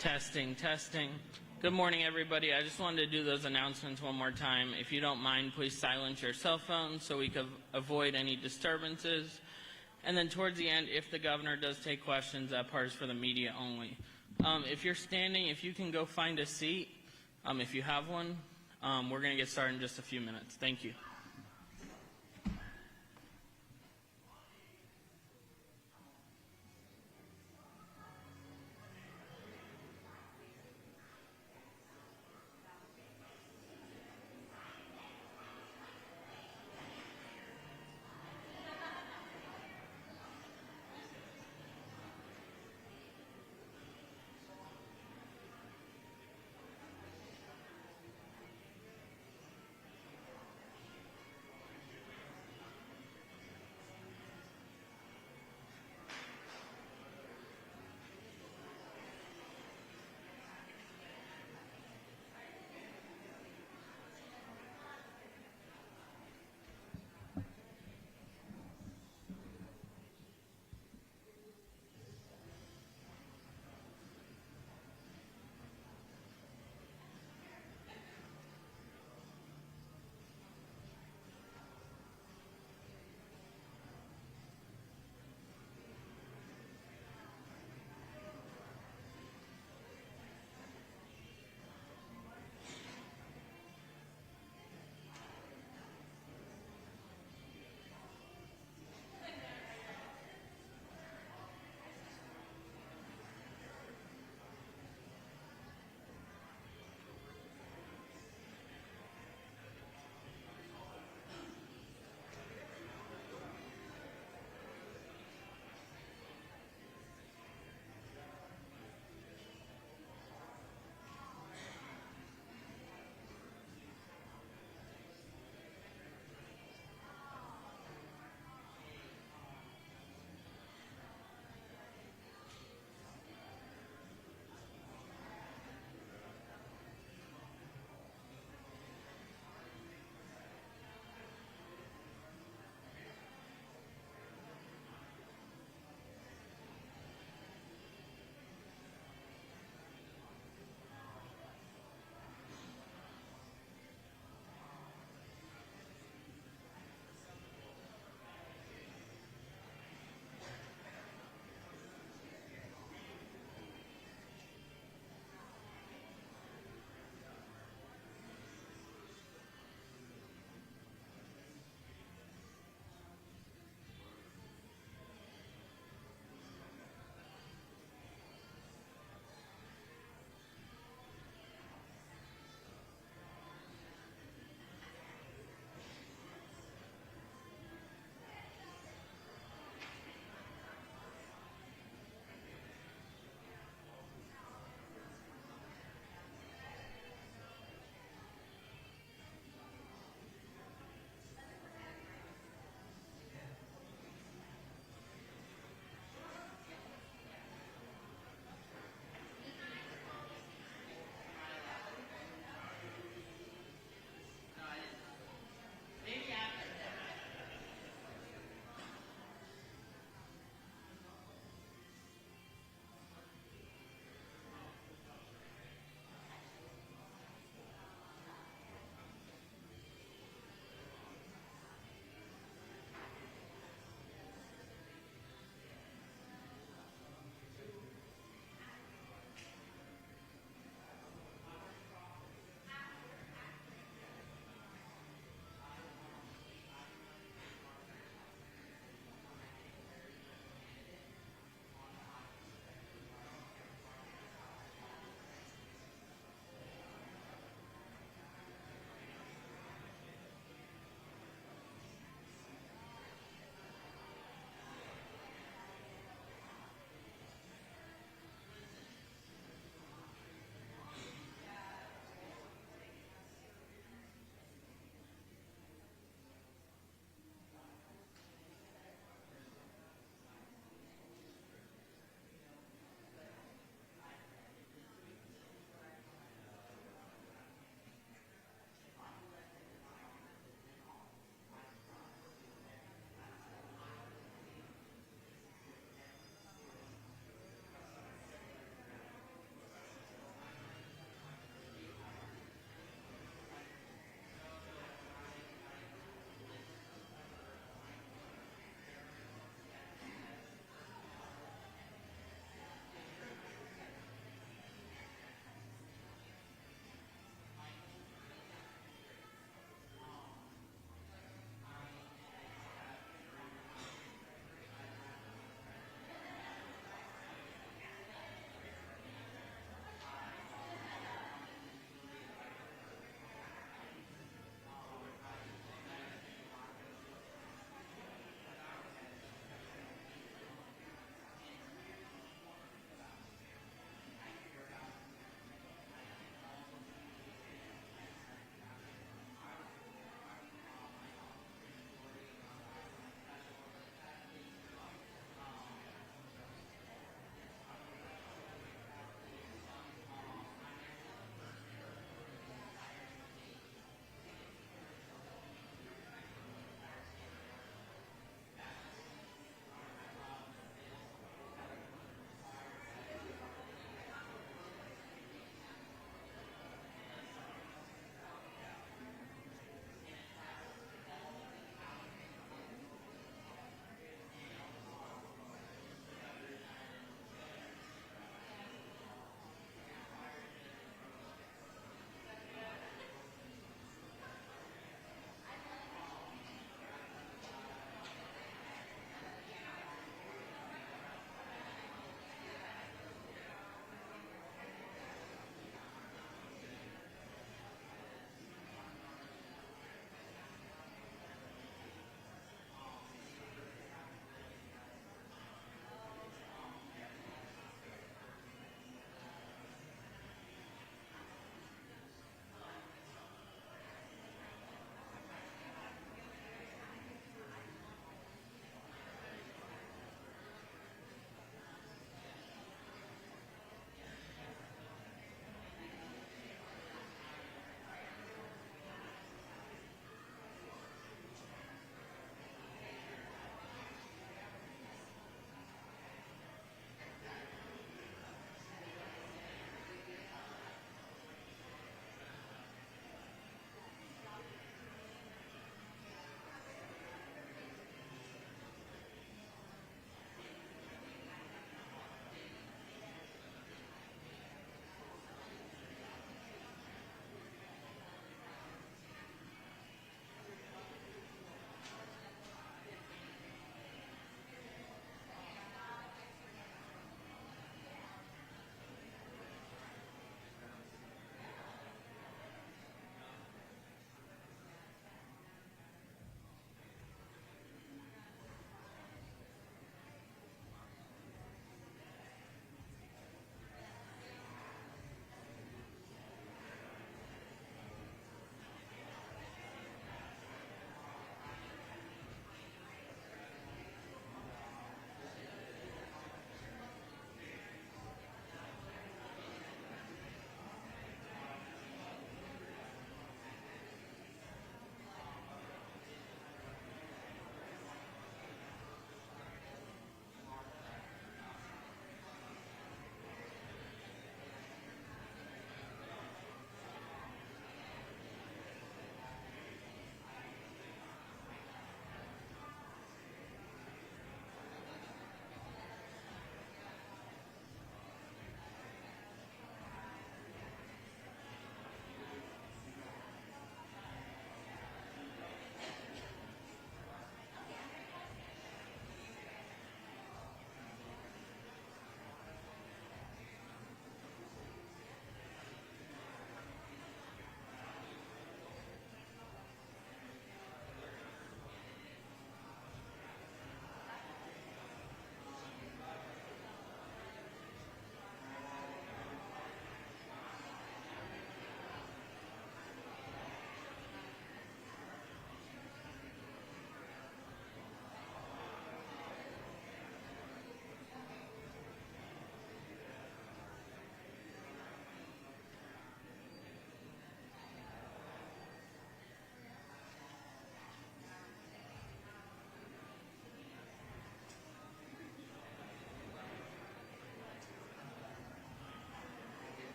Testing, testing. Good morning, everybody. I just wanted to do those announcements one more time. If you don't mind, please silence your cell phones so we can avoid any disturbances. And then towards the end, if the governor does take questions, that part is for the media only. If you're standing, if you can go find a seat, if you have one, we're going to get started in just a few minutes. Thank you.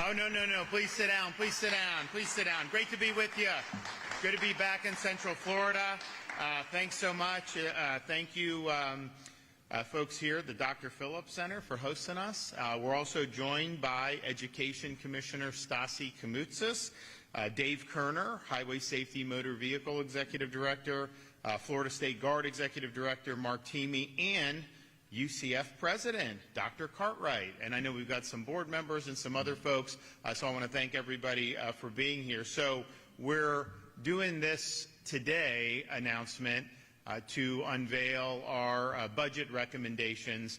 Oh, no, no, no. Please sit down. Please sit down. Please sit down. Great to be with you. Good to be back in Central Florida. Thanks so much. Thank you, folks here at the Dr. Phillips Center for hosting us. We're also joined by Education Commissioner Stasi Kamoutsas, Dave Kerner, Highway Safety Motor Vehicle Executive Director, Florida State Guard Executive Director Mark Teamy, and UCF President, Dr. Cartwright. And I know we've got some board members and some other folks, so I want to thank everybody for being here. So we're doing this today announcement to unveil our budget recommendations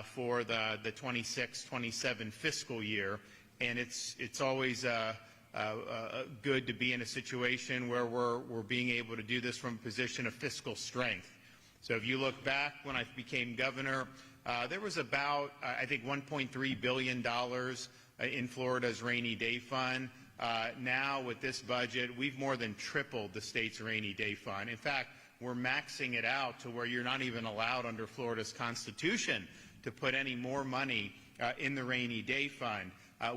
for the 26-27 fiscal year. And it's always good to be in a situation where we're being able to do this from a position of fiscal strength. So if you look back when I became governor, there was about, I think, $1.3 billion in Florida's rainy day fund. Now with this budget, we've more than tripled the state's rainy day fund. In fact, we're maxing it out to where you're not even allowed under Florida's Constitution to put any more money in the rainy day fund.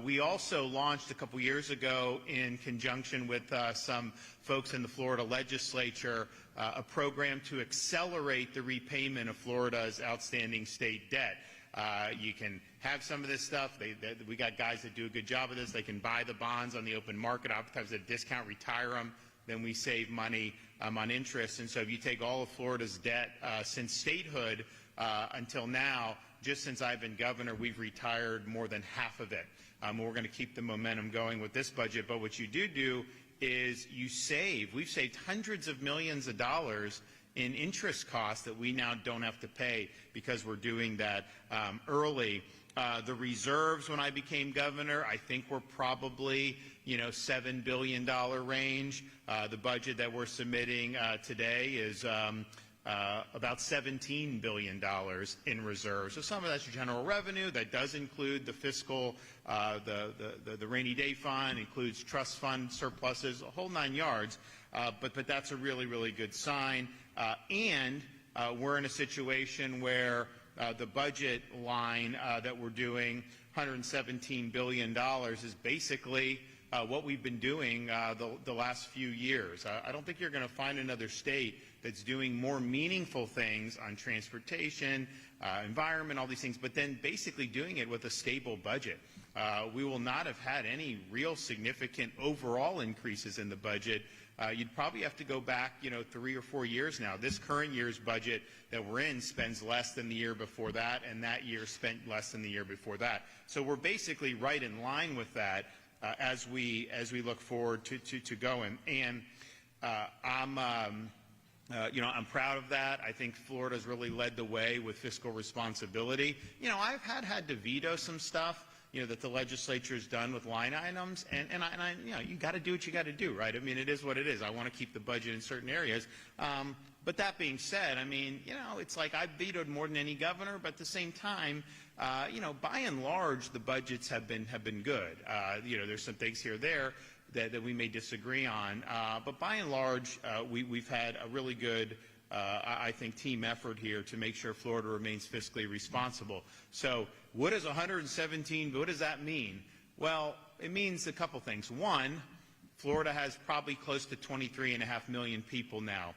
We also launched a couple years ago in conjunction with some folks in the Florida legislature a program to accelerate the repayment of Florida's outstanding state debt. You can have some of this stuff. We got guys that do a good job of this. They can buy the bonds on the open market, oftentimes at a discount, retire them. Then we save money on interest. And so if you take all of Florida's debt since statehood until now, just since I've been governor, we've retired more than half of it. We're going to keep the momentum going with this budget. But what you do is you save. We've saved hundreds of millions of dollars in interest costs that we now don't have to pay because we're doing that early. The reserves, when I became governor, I think we're probably, $7 billion range. The budget that we're submitting today is about $17 billion in reserves. So some of that's general revenue. That does include the fiscal, the rainy day fund, includes trust fund surpluses, a whole 9 yards. But that's a really, really good sign. And we're in a situation where the budget line that we're doing, $117 billion, is basically what we've been doing the last few years. I don't think you're going to find another state that's doing more meaningful things on transportation, environment, all these things, but then basically doing it with a stable budget. We will not have had any real significant overall increases in the budget. You'd probably have to go back, 3 or 4 years now. This current year's budget that we're in spends less than the year before that, and that year spent less than the year before that. So we're basically right in line with that as we look forward to going. And I'm proud of that. I think Florida's really led the way with fiscal responsibility. I've had to veto some stuff, that the legislature's done with line items, and I you got to do what you got to do, right? I mean, it is what it is. I want to keep the budget in certain areas. But that being said, I mean, it's like I've vetoed more than any governor, but at the same time, by and large, the budgets have been good. There's some things here or there that we may disagree on, but by and large, we've had a really good, I think, team effort here to make sure Florida remains fiscally responsible. So what does 117, what does that mean? Well, it means a couple things. One, Florida has probably close to 23.5 million people now.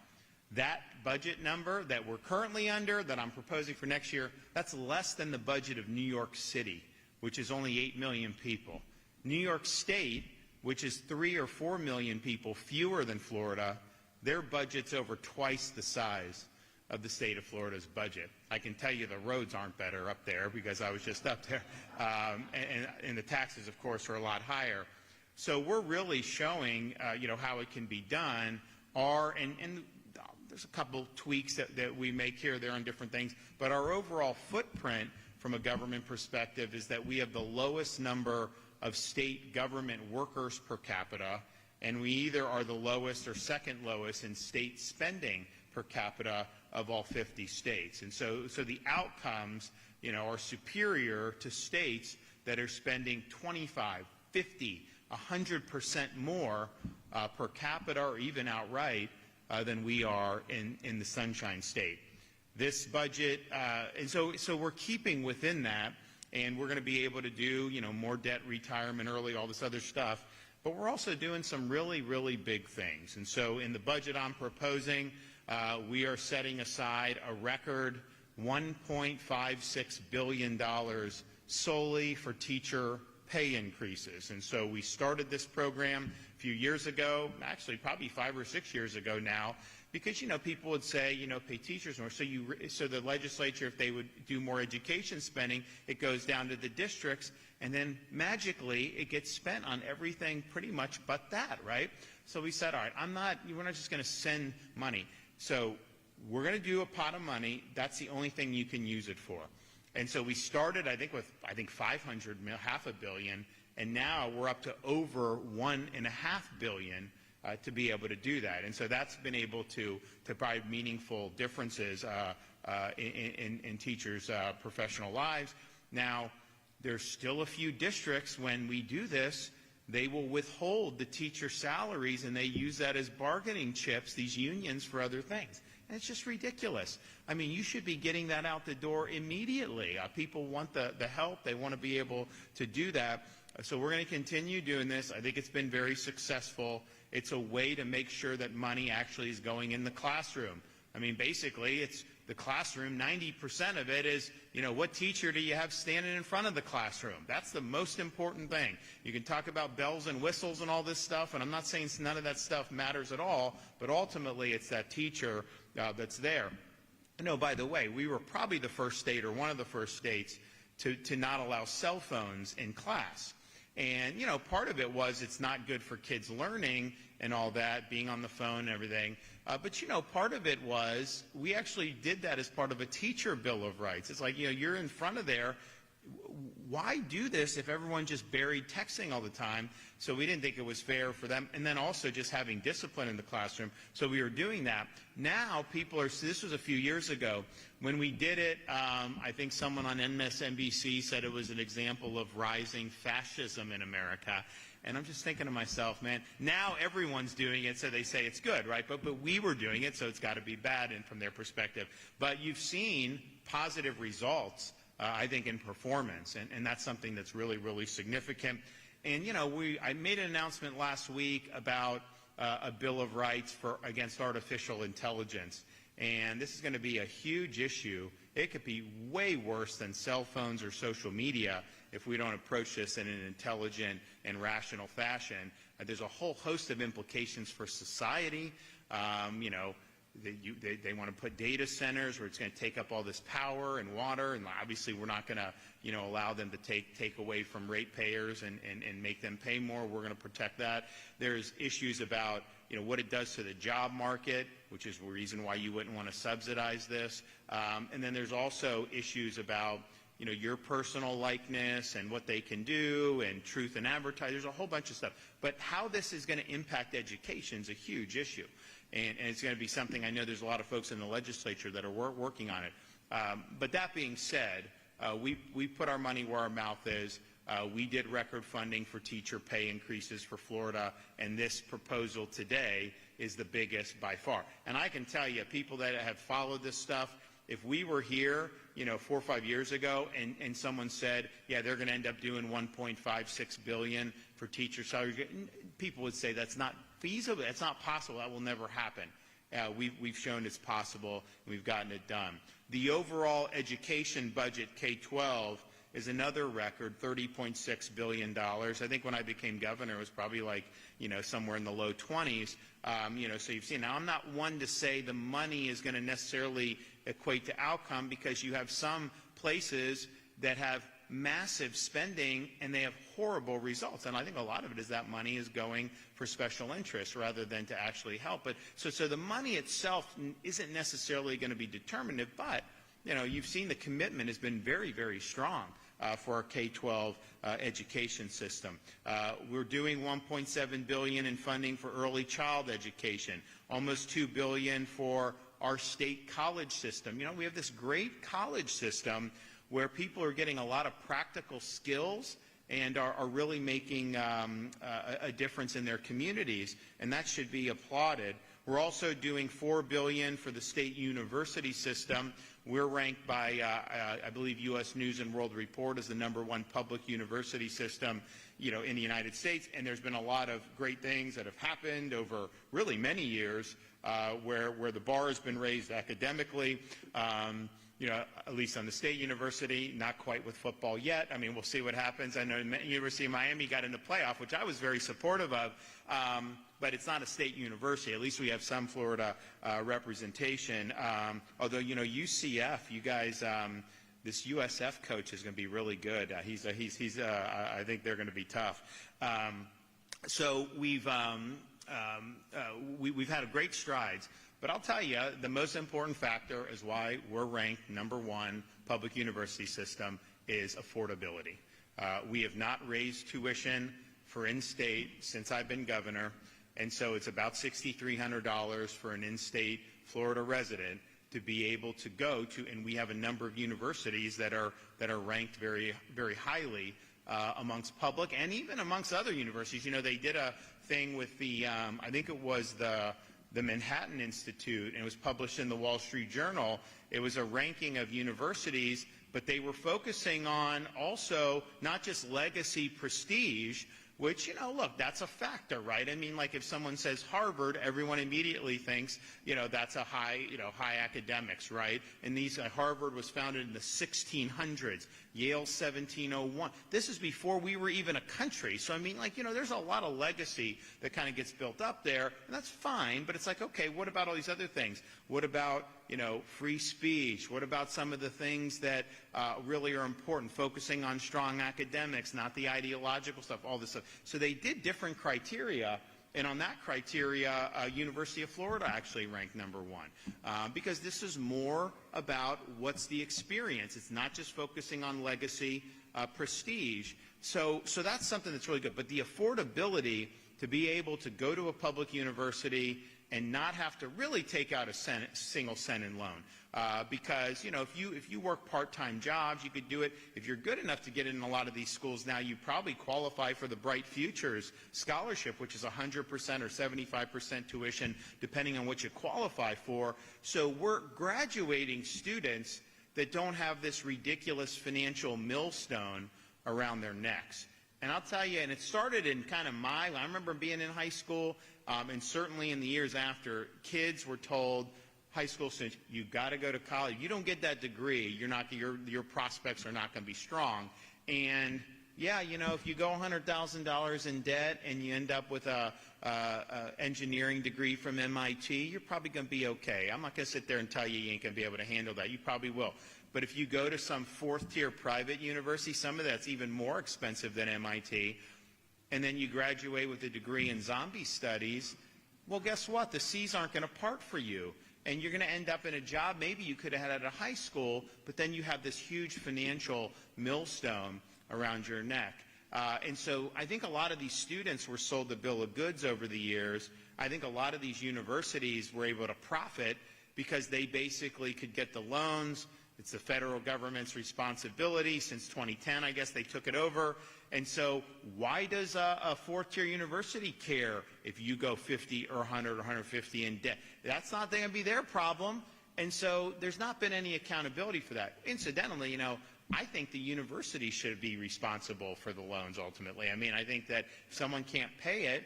That budget number that we're currently under, that I'm proposing for next year, that's less than the budget of New York City, which is only 8 million people. New York State, which is 3 or 4 million people fewer than Florida, their budget's over twice the size of the state of Florida's budget. I can tell you the roads aren't better up there because I was just up there. And the taxes, of course, are a lot higher. So we're really showing, how it can be done. And there's a couple tweaks that we make here or there on different things. But our overall footprint from a government perspective is that we have the lowest number of state government workers per capita, and we either are the lowest or second lowest in state spending per capita of all 50 states. And so the outcomes, are superior to states that are spending 25, 50, 100% more per capita or even outright than we are in the Sunshine State. This budget, and so we're keeping within that. and we're going to be able to do, more debt retirement early, all this other stuff. But we're also doing some really, really big things. And so in the budget I'm proposing, we are setting aside a record $1.56 billion solely for teacher pay increases. And so we started this program a few years ago, actually probably 5 or 6 years ago now, because, people would say, pay teachers more. So the legislature, if they would do more education spending, it goes down to the districts, and then magically it gets spent on everything pretty much but that, right? So we said, all right, we're not just going to send money. So we're going to do a pot of money. That's the only thing you can use it for. And so we started, I think, with 500, half a billion, and now we're up to over $1.5 billion to be able to do that. And so that's been able to provide meaningful differences in teachers' professional lives. Now, there's still a few districts, when we do this, they will withhold the teacher salaries, and they use that as bargaining chips, these unions, for other things. And it's just ridiculous. I mean, you should be getting that out the door immediately. People want the help. They want to be able to do that. So we're going to continue doing this. I think it's been very successful. It's a way to make sure that money actually is going in the classroom. I mean, basically, it's the classroom. 90% of it is, what teacher do you have standing in front of the classroom? That's the most important thing. You can talk about bells and whistles and all this stuff, and I'm not saying none of that stuff matters at all, but ultimately it's that teacher that's there. No, by the way, we were probably the first state, or one of the first states, to not allow cell phones in class. And, part of it was it's not good for kids learning and all that, being on the phone and everything. But, part of it was we actually did that as part of a teacher bill of rights. It's like, you're in front of there. Why do this if everyone just buried texting all the time? So we didn't think it was fair for them. And then also just having discipline in the classroom. So we were doing that. Now this was a few years ago. When we did it, I think someone on MSNBC said it was an example of rising fascism in America. And I'm just thinking to myself, man, now everyone's doing it, so they say it's good, right? But we were doing it, so it's got to be bad from their perspective. But you've seen positive results, I think, in performance, and that's something that's really, really significant. And, I made an announcement last week about a Bill of Rights against artificial intelligence. And this is going to be a huge issue. It could be way worse than cell phones or social media if we don't approach this in an intelligent and rational fashion. There's a whole host of implications for society. They want to put data centers where it's going to take up all this power and water, and obviously we're not going to allow them to take away from ratepayers and make them pay more. We're going to protect that. There's issues about what it does to the job market, which is the reason why you wouldn't want to subsidize this. And then there's also issues about your personal likeness and what they can do, and truth in advertising. There's a whole bunch of stuff. But how this is going to impact education is a huge issue. And it's going to be something, I know there's a lot of folks in the legislature that are working on it. But that being said, we put our money where our mouth is. We did record funding for teacher pay increases for Florida, and this proposal today is the biggest by far. And I can tell you, people that have followed this stuff, if we were here, 4 or 5 years ago, and someone said, yeah, they're going to end up doing $1.56 billion for teacher salaries, people would say that's not feasible, that's not possible, that will never happen. We've shown it's possible, and we've gotten it done. The overall education budget, K-12, is another record, $30.6 billion. I think when I became governor, it was probably like, somewhere in the low 20s. So you've seen. Now, I'm not one to say the money is going to necessarily equate to outcome, because you have some places that have massive spending and they have horrible results. And I think a lot of it is that money is going for special interests rather than to actually help. But so the money itself isn't necessarily going to be determinative, but you've seen the commitment has been very, very strong for our K-12 education system. We're doing $1.7 billion in funding for early child education, almost $2 billion for our state college system. We have this great college system where people are getting a lot of practical skills and are really making a difference in their communities, and that should be applauded. We're also doing $4 billion for the state university system. We're ranked by, I believe, U.S. News and World Report as the #1 public university system, in the United States. And there's been a lot of great things that have happened over really many years where the bar has been raised academically. At least on the state university, not quite with football yet. I mean, we'll see what happens. I know University of Miami got in the playoff, which I was very supportive of, but it's not a state university. At least we have some Florida representation. Although, UCF, you guys, this USF coach is going to be really good. I think they're going to be tough. So we've had great strides. But I'll tell you, the most important factor is why we're ranked #1 public university system is affordability. We have not raised tuition for in-state since I've been governor, and so it's about $6,300 for an in-state Florida resident to be able to go to, and we have a number of universities that are ranked very, very highly amongst public and even amongst other universities. They did a thing with the, I think it was the Manhattan Institute, and it was published in the Wall Street Journal. It was a ranking of universities, but they were focusing on also not just legacy prestige, which, look, that's a factor, right? I mean, like if someone says Harvard, everyone immediately thinks, that's a high academics, right? And Harvard was founded in the 1600s, Yale 1701. This is before we were even a country. So, I mean, there's a lot of legacy that kind of gets built up there, and that's fine, but it's like, okay, what about all these other things? What about, free speech? What about some of the things that really are important, focusing on strong academics, not the ideological stuff, all this stuff. So they did different criteria, and on that criteria, University of Florida actually ranked #1 because this is more about what's the experience. It's not just focusing on legacy prestige. So that's something that's really good. But the affordability to be able to go to a public university and not have to really take out a single cent in loan. Because, if you work part-time jobs, you could do it. If you're good enough to get in a lot of these schools now, you probably qualify for the Bright Futures Scholarship, which is 100% or 75% tuition, depending on what you qualify for. So we're graduating students that don't have this ridiculous financial millstone around their necks. And I'll tell you, and it started in kind of I remember being in high school, and certainly in the years after, kids were told, high school students, you got to go to college. You don't get that degree, your prospects are not going to be strong. And yeah, if you go $100,000 in debt and you end up with a engineering degree from MIT, you're probably going to be okay. I'm not going to sit there and tell you you ain't going to be able to handle that. You probably will. But if you go to some fourth-tier private university, some of that's even more expensive than MIT, and then you graduate with a degree in zombie studies, well, guess what? The C's aren't going to part for you. And you're going to end up in a job maybe you could have had at a high school, but then you have this huge financial millstone around your neck. And so I think a lot of these students were sold the bill of goods over the years. I think a lot of these universities were able to profit because they basically could get the loans. It's the federal government's responsibility. Since 2010, I guess they took it over. And so why does a fourth-tier university care if you go 50 or 100 or 150 in debt? That's not going to be their problem. And so there's not been any accountability for that. Incidentally, I think the university should be responsible for the loans ultimately. I mean, I think that if someone can't pay it,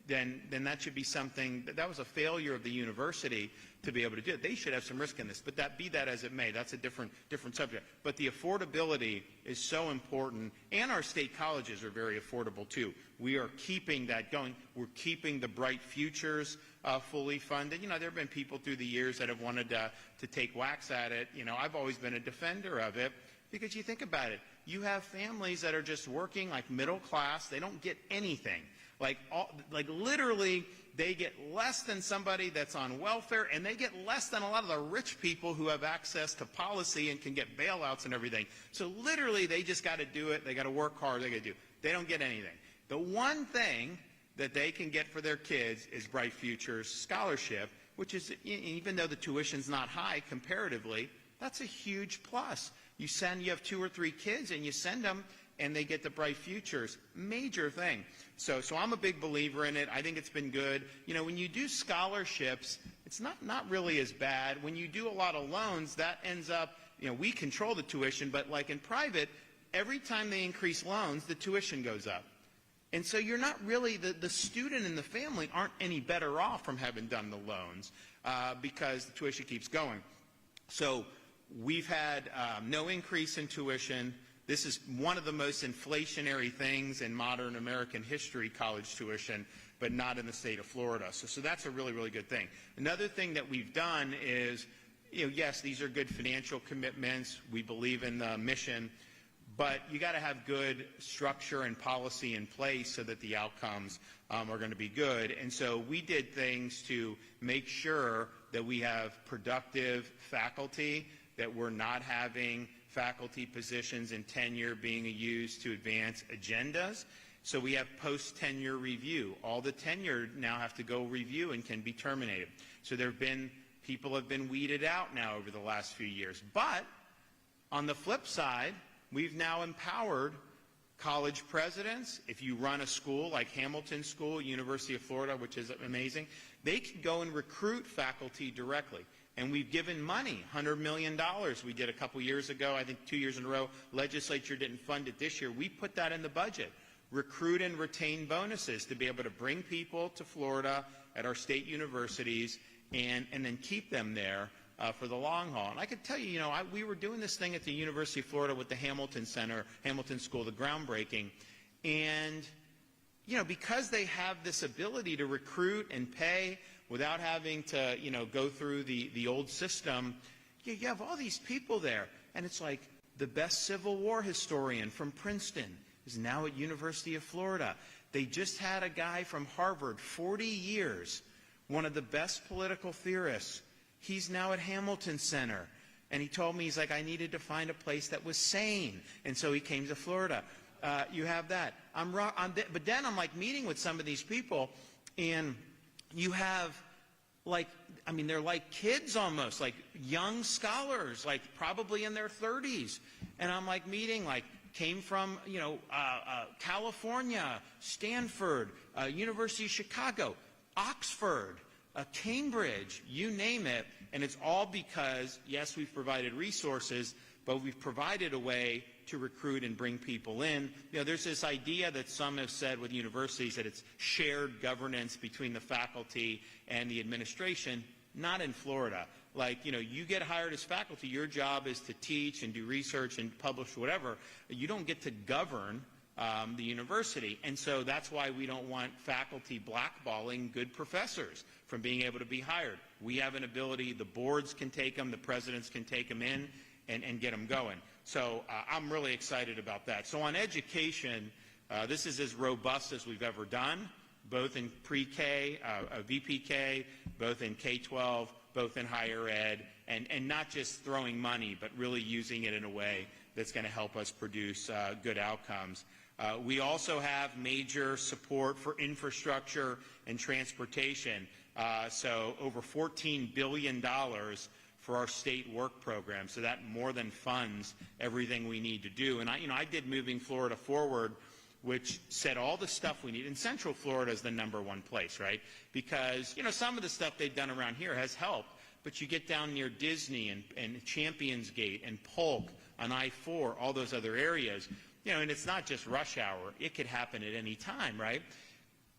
then that should be something that was a failure of the university to be able to do it. They should have some risk in this, but be that as it may, that's a different subject. But the affordability is so important, and our state colleges are very affordable too. We are keeping that going. We're keeping the Bright Futures fully funded. There have been people through the years that have wanted to take whacks at it. I've always been a defender of it because you think about it. You have families that are just working like middle class. They don't get anything. Like literally, they get less than somebody that's on welfare, and they get less than a lot of the rich people who have access to policy and can get bailouts and everything. So literally, they just got to do it. They got to work hard. They got to do it. They don't get anything. The one thing that they can get for their kids is Bright Futures Scholarship, which is, even though the tuition's not high comparatively, that's a huge plus. You have 2 or 3 kids and you send them, and they get the bright futures. Major thing. So I'm a big believer in it. I think it's been good. You know, when you do scholarships, it's not really as bad. When you do a lot of loans, that ends up, you know, we control the tuition, but like in private, every time they increase loans, the tuition goes up. And so you're not really, the student and the family aren't any better off from having done the loans because the tuition keeps going. So we've had no increase in tuition. This is one of the most inflationary things in modern American history, college tuition, but not in the state of Florida. So that's a really, really good thing. Another thing that we've done is, you know, yes, these are good financial commitments. We believe in the mission. But you got to have good structure and policy in place so that the outcomes are going to be good. And so we did things to make sure that we have productive faculty, that we're not having faculty positions in tenure being used to advance agendas. So we have post-tenure review. All the tenured now have to go review and can be terminated. So people have been weeded out now over the last few years. But on the flip side, we've now empowered college presidents. If you run a school like Hamilton School, University of Florida, which is amazing, they can go and recruit faculty directly. And we've given money, $100 million. We did a couple years ago, I think 2 years in a row. Legislature didn't fund it this year. We put that in the budget. Recruit and retain bonuses to be able to bring people to Florida at our state universities and then keep them there for the long haul. And I could tell you, you know, we were doing this thing at the University of Florida with the Hamilton Center, Hamilton School, the groundbreaking. And, you know, because they have this ability to recruit and pay without having to, you know, go through the old system, you have all these people there. And it's like the best Civil War historian from Princeton is now at University of Florida. They just had a guy from Harvard, 40 years, one of the best political theorists. He's now at Hamilton Center. And he told me, he's like, I needed to find a place that was sane. And so he came to Florida. You have that. But then I'm like meeting with some of these people, and you have like, I mean, they're like kids almost, like young scholars, like probably in their 30s. And I'm like meeting, like, came from, you know, California, Stanford, University of Chicago, Oxford, Cambridge, you name it, and it's all because, yes, we've provided resources, but we've provided a way to recruit and bring people in. You know, there's this idea that some have said with universities that it's shared governance between the faculty and the administration. Not in Florida. Like, you know, you get hired as faculty, your job is to teach and do research and publish whatever. You don't get to govern the university. And so that's why we don't want faculty blackballing good professors from being able to be hired. We have an ability, the boards can take them, the presidents can take them in and get them going. So I'm really excited about that. So on education, this is as robust as we've ever done, both in pre-K, VPK, both in K-12, both in higher ed, and not just throwing money, but really using it in a way that's going to help us produce good outcomes. We also have major support for infrastructure and transportation. So over $14 billion for our state work program. So that more than funds everything we need to do. And I did Moving Florida Forward, which said all the stuff we need. And Central Florida is the #1 place, right? Because, you know, some of the stuff they've done around here has helped, but you get down near Disney and Champions Gate and Polk on I-4, all those other areas, you know, and it's not just rush hour. It could happen at any time, right?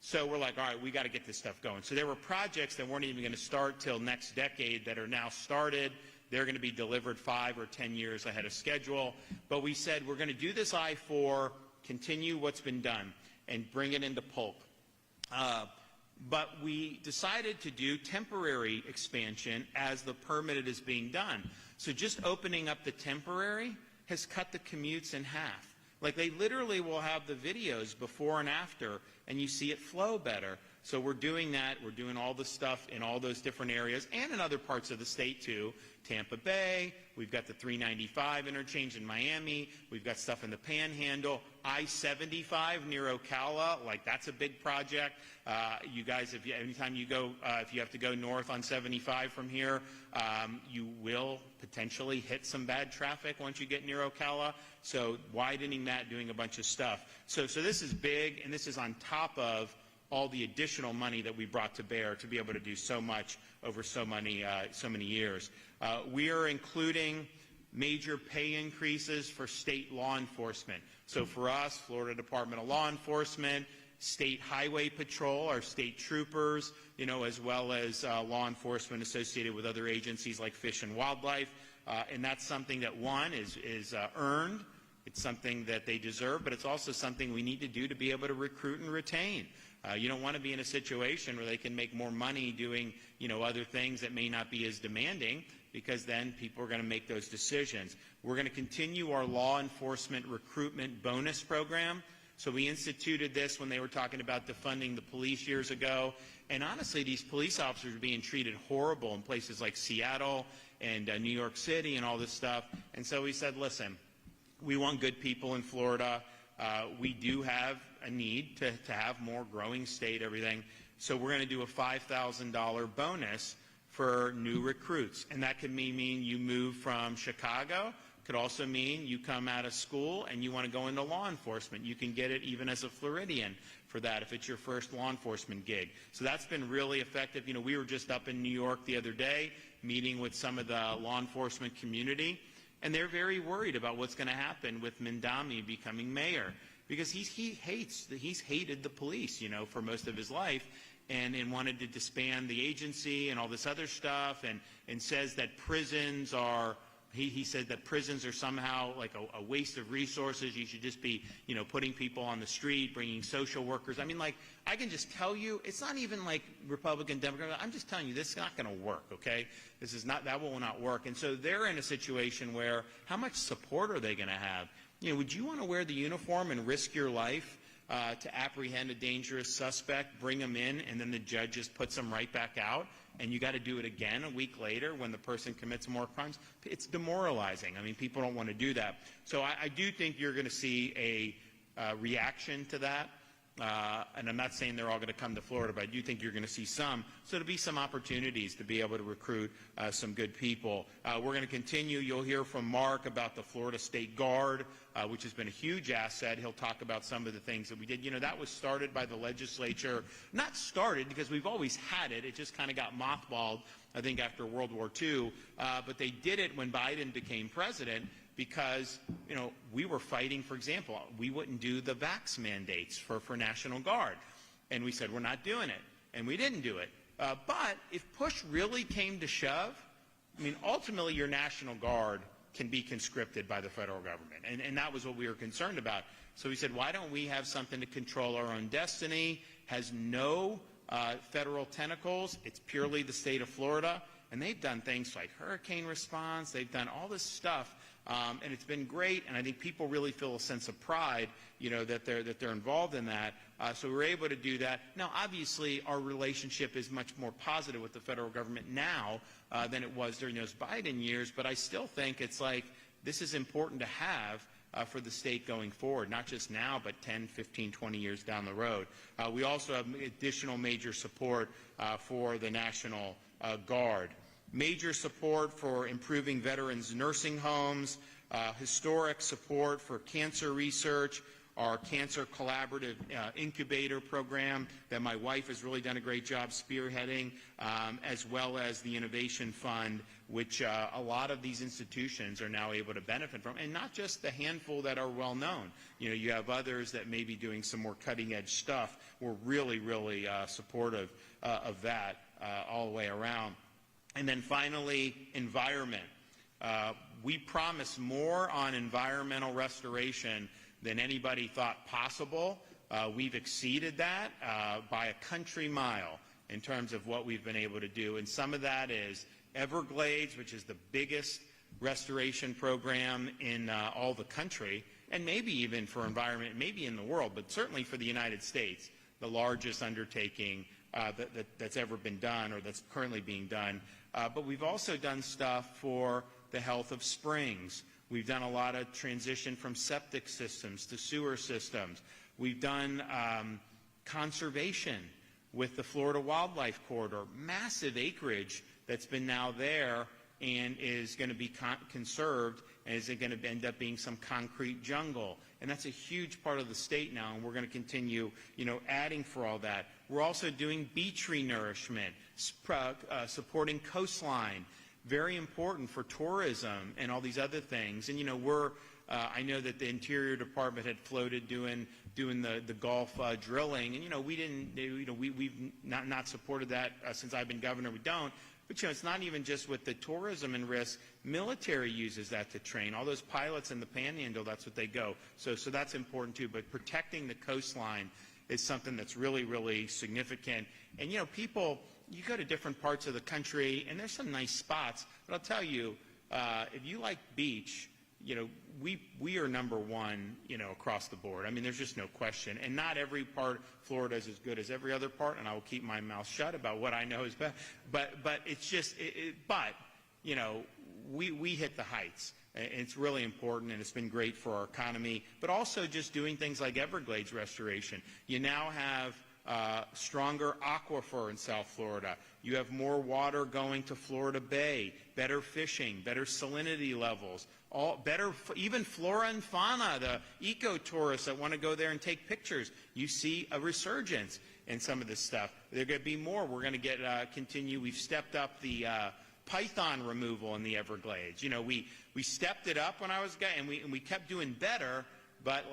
So we're like, all right, we got to get this stuff going. So there were projects that weren't even going to start till next decade that are now started. They're going to be delivered 5 or 10 years ahead of schedule. But we said we're going to do this I-4, continue what's been done, and bring it into Polk. But we decided to do temporary expansion as the permitted is being done. So just opening up the temporary has cut the commutes in half. Like, they literally will have the videos before and after, and you see it flow better. So we're doing that. We're doing all the stuff in all those different areas and in other parts of the state too. Tampa Bay, we've got the 395 interchange in Miami, we've got stuff in the Panhandle, I-75 near Ocala, like that's a big project. You guys, anytime you go, if you have to go north on 75 from here, you will potentially hit some bad traffic once you get near Ocala. So widening that, doing a bunch of stuff. So this is big, and this is on top of all the additional money that we brought to bear to be able to do so much over so many years. We are including major pay increases for state law enforcement. So for us, Florida Department of Law Enforcement, State Highway Patrol, our state troopers, as well as law enforcement associated with other agencies like Fish and Wildlife. And that's something that, one, is earned. It's something that they deserve, but it's also something we need to do to be able to recruit and retain. You don't want to be in a situation where they can make more money doing, other things that may not be as demanding, because then people are going to make those decisions. We're going to continue our law enforcement recruitment bonus program. So we instituted this when they were talking about defunding the police years ago. And honestly, these police officers are being treated horrible in places like Seattle and New York City and all this stuff. And so we said, listen, we want good people in Florida. We do have a need to have more growing state, everything. So we're going to do a $5,000 bonus for new recruits. And that could mean you move from Chicago. Could also mean you come out of school and you want to go into law enforcement. You can get it even as a Floridian for that if it's your first law enforcement gig. So that's been really effective. We were just up in New York the other day meeting with some of the law enforcement community, and they're very worried about what's going to happen with Mindami becoming mayor, because he's hated the police, for most of his life, and wanted to disband the agency and all this other stuff, and says that prisons are, he said that prisons are somehow like a waste of resources. You should just be, putting people on the street, bringing social workers. I mean, like, I can just tell you, it's not even like Republican, Democrat. I'm just telling you, this is not going to work, okay? That will not work. And so they're in a situation where, how much support are they going to have? Would you want to wear the uniform and risk your life to apprehend a dangerous suspect, bring them in, and then the judge just puts them right back out, and you got to do it again a week later when the person commits more crimes? It's demoralizing. I mean, people don't want to do that. So I do think you're going to see a reaction to that. And I'm not saying they're all going to come to Florida, but I do think you're going to see some. So there'll be some opportunities to be able to recruit some good people. We're going to continue. You'll hear from Mark about the Florida State Guard, which has been a huge asset. He'll talk about some of the things that we did. That was started by the legislature. Not started because we've always had it. It just kind of got mothballed, I think, after World War II. But they did it when Biden became president, because, we were fighting, for example, we wouldn't do the vax mandates for National Guard. And we said, we're not doing it. And we didn't do it. But if push really came to shove, ultimately your National Guard can be conscripted by the federal government. And that was what we were concerned about. So we said, why don't we have something to control our own destiny? Has no federal tentacles. It's purely the state of Florida. And they've done things like hurricane response. They've done all this stuff. And it's been great, and I think people really feel a sense of pride, that they're involved in that. So we're able to do that. Now, obviously, our relationship is much more positive with the federal government now than it was during those Biden years, but I still think it's like this is important to have for the state going forward, not just now, but 10, 15, 20 years down the road. We also have additional major support for the National Guard. Major support for improving veterans' nursing homes, historic support for cancer research, our Cancer Collaborative Incubator program that my wife has really done a great job spearheading, as well as the Innovation Fund, which a lot of these institutions are now able to benefit from, and not just the handful that are well known. You have others that may be doing some more cutting-edge stuff. We're really, really supportive of that all the way around. And then finally, environment. We promise more on environmental restoration than anybody thought possible. We've exceeded that by a country mile in terms of what we've been able to do. And some of that is Everglades, which is the biggest restoration program in all the country, and maybe even for environment, maybe in the world, but certainly for the United States, the largest undertaking that's ever been done or that's currently being done. But we've also done stuff for the health of springs. We've done a lot of transition from septic systems to sewer systems. We've done conservation with the Florida Wildlife Corridor, massive acreage that's been now there and is going to be conserved, and is going to end up being some concrete jungle. And that's a huge part of the state now, and we're going to continue, adding for all that. We're also doing beach renourishment, supporting coastline, very important for tourism and all these other things. And I know that the Interior Department had floated doing the Gulf drilling, and we've not supported that since I've been governor. We don't. But it's not even just with the tourism and risk. Military uses that to train. All those pilots in the Panhandle, that's what they go. So that's important too. But protecting the coastline is something that's really, really significant. And people, you go to different parts of the country, and there's some nice spots. But I'll tell you, if you like beach, we are number one, across the board. I mean, there's just no question. And not every part of Florida is as good as every other part, and I will keep my mouth shut about what I know is best. But it's just, we hit the heights. And it's really important, and it's been great for our economy. But also just doing things like Everglades restoration. You now have stronger aquifer in South Florida. You have more water going to Florida Bay, better fishing, better salinity levels, better, even flora and fauna, the eco-tourists that want to go there and take pictures. You see a resurgence in some of this stuff. There going to be more. We're going to continue. We've stepped up the python removal in the Everglades. We stepped it up when I was and we kept doing better. But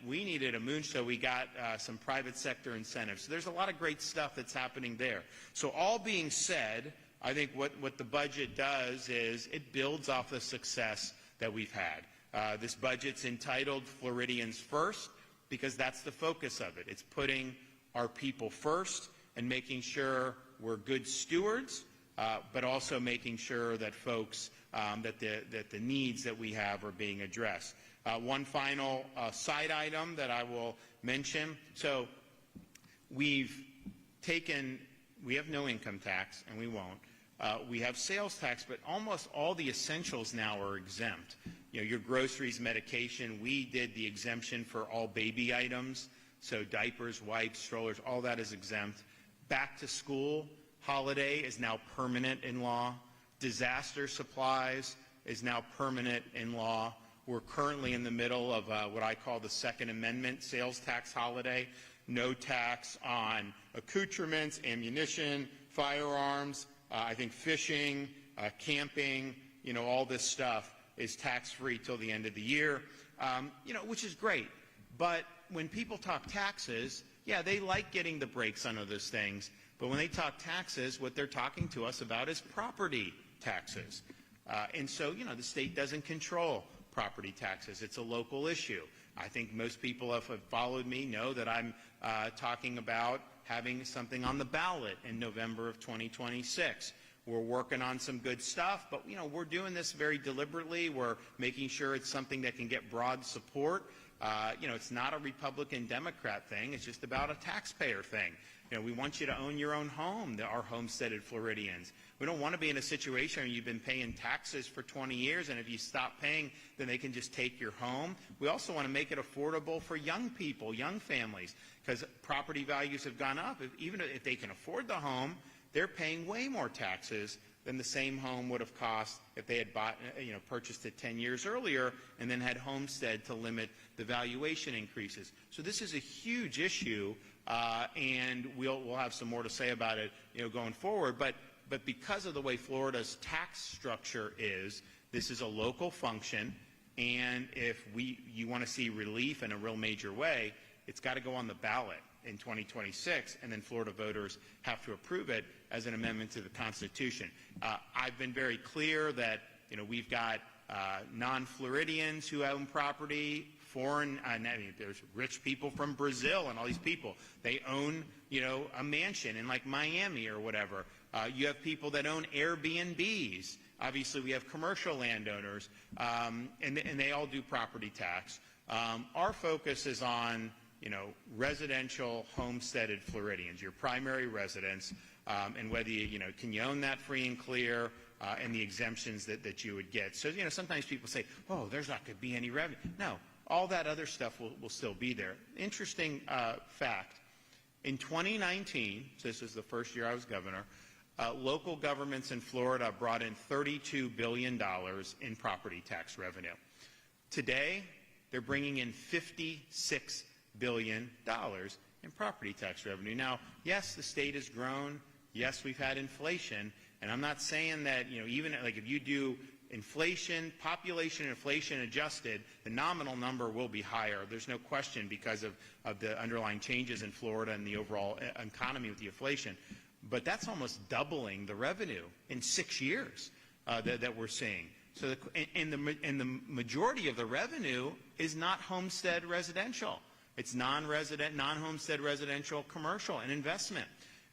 we needed a moon, so we got some private sector incentives. So there's a lot of great stuff that's happening there. So all being said, I think what the budget does is it builds off the success that we've had. This budget's entitled Floridians First because that's the focus of it. It's putting our people first and making sure we're good stewards, but also making sure that folks, that the needs that we have are being addressed. One final side item that I will mention. So we have no income tax, and we won't. We have sales tax, but almost all the essentials now are exempt. Your groceries, medication, we did the exemption for all baby items. So diapers, wipes, strollers, all that is exempt. Back to school holiday is now permanent in law. Disaster supplies is now permanent in law. We're currently in the middle of what I call the Second Amendment sales tax holiday. No tax on accoutrements, ammunition, firearms. I think fishing, camping, all this stuff is tax-free till the end of the year, which is great. But when people talk taxes, yeah, they like getting the brakes on those things. But when they talk taxes, what they're talking to us about is property taxes. And so, the state doesn't control property taxes. It's a local issue. I think most people who have followed me know that I'm talking about having something on the ballot in November of 2026. We're working on some good stuff, but we're doing this very deliberately. We're making sure it's something that can get broad support. It's not a Republican-Democrat thing. It's just about a taxpayer thing. We want you to own your own home, our homesteaded Floridians. We don't want to be in a situation where you've been paying taxes for 20 years, and if you stop paying, then they can just take your home. We also want to make it affordable for young people, young families, because property values have gone up. Even if they can afford the home, they're paying way more taxes than the same home would have cost if they had purchased it 10 years earlier and then had homestead to limit the valuation increases. So this is a huge issue, and we'll have some more to say about it, going forward. But because of the way Florida's tax structure is, this is a local function, and if you want to see relief in a real major way, it's got to go on the ballot in 2026, and then Florida voters have to approve it as an amendment to the Constitution. I've been very clear that we've got non-Floridians who own property, there's rich people from Brazil and all these people. They own a mansion in Miami or whatever. You have people that own Airbnbs. Obviously, we have commercial landowners, and they all do property tax. Our focus is on residential homesteaded Floridians, your primary residents, and whether can you own that free and clear, and the exemptions that you would get. So, sometimes people say, oh, there's not going to be any revenue. No, all that other stuff will still be there. Interesting fact, in 2019, so this was the first year I was governor, local governments in Florida brought in $32 billion in property tax revenue. Today, they're bringing in $56 billion in property tax revenue. Now, yes, the state has grown. Yes, we've had inflation. And I'm not saying that, even like if you do inflation, population inflation adjusted, the nominal number will be higher. There's no question because of the underlying changes in Florida and the overall economy with the inflation. But that's almost doubling the revenue in 6 years that we're seeing. So the majority of the revenue is not homestead residential. It's non-resident, non-homestead residential, commercial, and investment.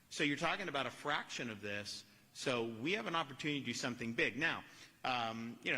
So you're talking about a fraction of this. So we have an opportunity to do something big. Now,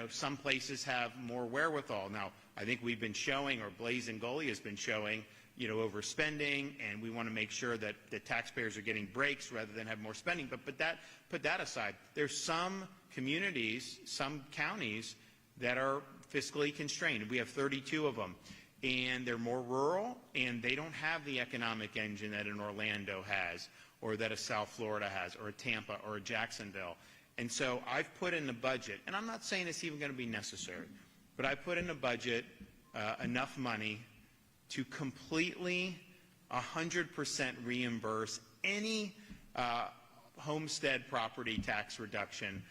some places have more wherewithal. Now, I think we've been showing, or Blaze and Gully has been showing, overspending, and we want to make sure that the taxpayers are getting breaks rather than have more spending. But put that aside. There's some communities, some counties that are fiscally constrained. We have 32 of them. And they're more rural, and they don't have the economic engine that an Orlando has, or that a South Florida has, or a Tampa, or a Jacksonville. And so I've put in the budget, and I'm not saying it's even going to be necessary, but I put in the budget enough money to completely 100% reimburse any homestead property tax reduction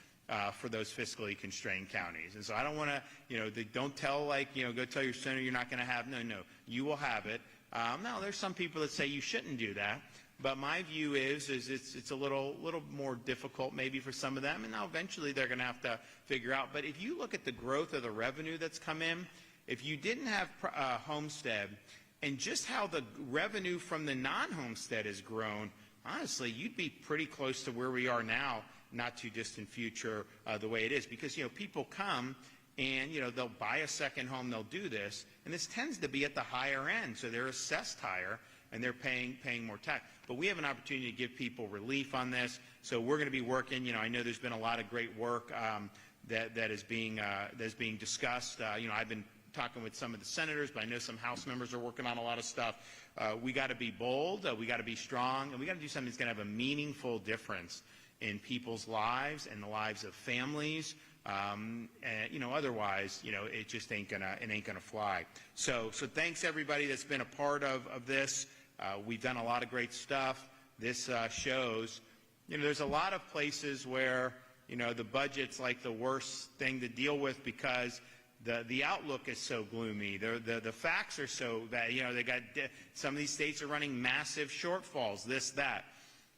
for those fiscally constrained counties. And so I don't want to, don't tell go tell your senator you're not going to have. No, you will have it. Now, there's some people that say you shouldn't do that. But my view is it's a little more difficult maybe for some of them, and now eventually they're going to have to figure out. But if you look at the growth of the revenue that's come in, if you didn't have homestead, and just how the revenue from the non-homestead has grown, honestly, you'd be pretty close to where we are now, not too distant future, the way it is. Because, people come and, they'll buy a second home, they'll do this, and this tends to be at the higher end, so they're assessed higher, and they're paying more tax. But we have an opportunity to give people relief on this, so we're going to be working. I know there's been a lot of great work that is being discussed. I've been talking with some of the senators, but I know some House members are working on a lot of stuff. We got to be bold, we got to be strong, and we got to do something that's going to have a meaningful difference in people's lives and the lives of families. Otherwise, it just ain't gonna fly. So thanks everybody that's been a part of this. We've done a lot of great stuff. This shows, there's a lot of places where, the budget's like the worst thing to deal with because the outlook is so gloomy. The facts are so bad. They got some of these states are running massive shortfalls. This, that.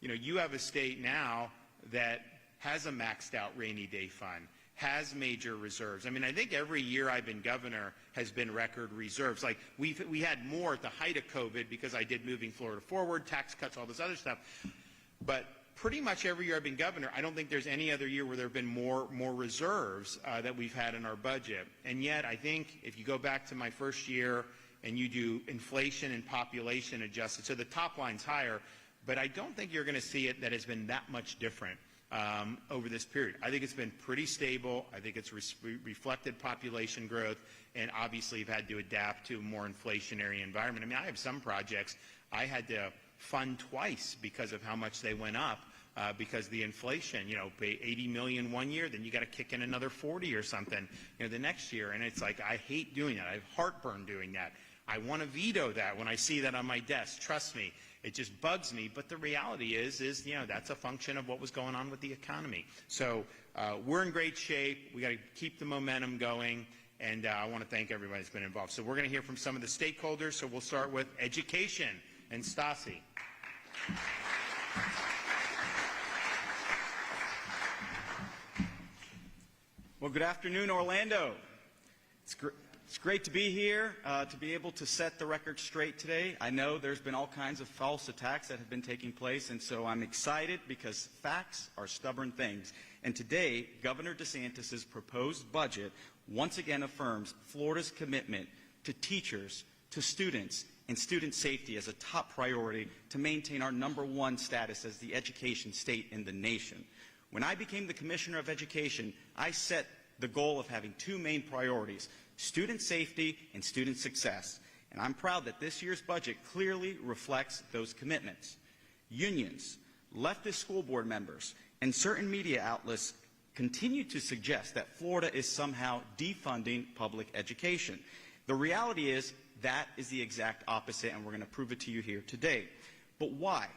You have a state now that has a maxed out rainy day fund, has major reserves. I mean, I think every year I've been governor has been record reserves. Like we had more at the height of COVID because I did Moving Florida Forward, tax cuts, all this other stuff. But pretty much every year I've been governor, I don't think there's any other year where there have been more reserves that we've had in our budget. And yet, I think if you go back to my first year and you do inflation and population adjusted, so the top line's higher, but I don't think you're going to see it that has been that much different over this period. I think it's been pretty stable. I think it's reflected population growth, and obviously you've had to adapt to a more inflationary environment. I mean, I have some projects I had to fund twice because of how much they went up because the inflation, pay $80 million one year, then you got to kick in another 40 or something, the next year. And it's like, I hate doing that. I have heartburn doing that. I want to veto that when I see that on my desk. Trust me, it just bugs me. But the reality is that's a function of what was going on with the economy. So we're in great shape. We got to keep the momentum going. And I want to thank everybody that's been involved. So we're going to hear from some of the stakeholders. So we'll start with education and Stassi. Well, good afternoon, Orlando. It's great to be here, to be able to set the record straight today. I know there's been all kinds of false attacks that have been taking place, and so I'm excited because facts are stubborn things. And today, Governor DeSantis' proposed budget once again affirms Florida's commitment to teachers, to students, and student safety as a top priority to maintain our #1 status as the education state in the nation. When I became the Commissioner of Education, I set the goal of having two main priorities: student safety and student success. And I'm proud that this year's budget clearly reflects those commitments. Unions, leftist school board members, and certain media outlets continue to suggest that Florida is somehow defunding public education. The reality is that is the exact opposite, and we're going to prove it to you here today. But why?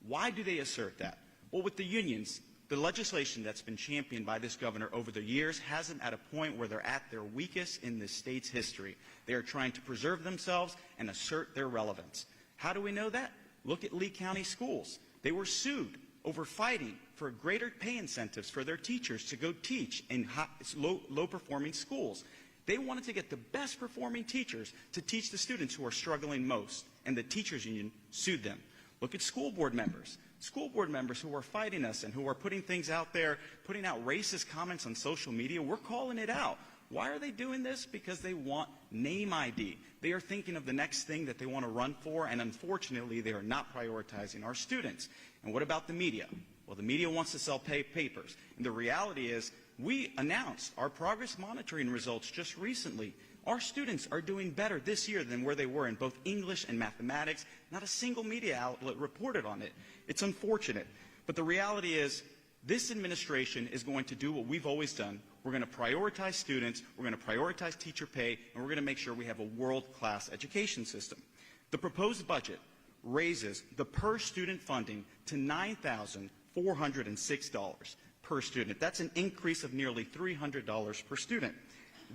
Why do they assert that? Well, with the unions, the legislation that's been championed by this governor over the years has them at a point where they're at their weakest in the state's history. They are trying to preserve themselves and assert their relevance. How do we know that? Look at Lee County schools. They were sued over fighting for greater pay incentives for their teachers to go teach in low-performing schools. They wanted to get the best performing teachers to teach the students who are struggling most, and the teachers union sued them. Look at school board members. School board members who are fighting us and who are putting things out there, putting out racist comments on social media. We're calling it out. Why are they doing this? Because they want name ID. They are thinking of the next thing that they want to run for, and unfortunately, they are not prioritizing our students. And what about the media? Well, the media wants to sell papers. And the reality is, we announced our progress monitoring results just recently. Our students are doing better this year than where they were in both English and mathematics. Not a single media outlet reported on it. It's unfortunate. But the reality is, this administration is going to do what we've always done. We're going to prioritize students, we're going to prioritize teacher pay, and we're going to make sure we have a world-class education system. The proposed budget raises the per-student funding to $9,406 per student. That's an increase of nearly $300 per student.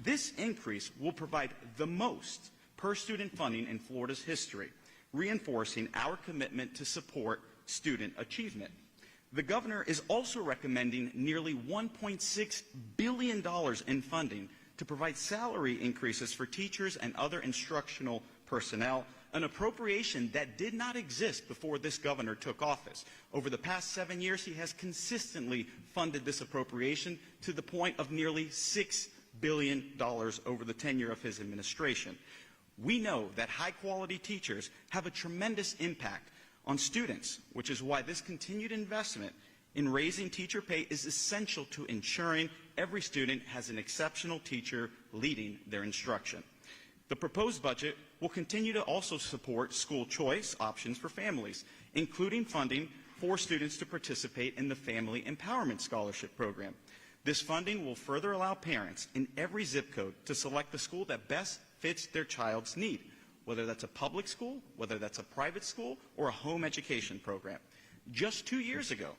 This increase will provide the most per-student funding in Florida's history, reinforcing our commitment to support student achievement. The governor is also recommending nearly $1.6 billion in funding to provide salary increases for teachers and other instructional personnel, an appropriation that did not exist before this governor took office. Over the past 7 years, he has consistently funded this appropriation to the point of nearly $6 billion over the tenure of his administration. We know that high-quality teachers have a tremendous impact on students, which is why this continued investment in raising teacher pay is essential to ensuring every student has an exceptional teacher leading their instruction. The proposed budget will continue to also support school choice options for families, including funding for students to participate in the Family Empowerment Scholarship Program. This funding will further allow parents in every zip code to select the school that best fits their child's need, whether that's a public school, whether that's a private school, or a home education program. Just 2 years ago,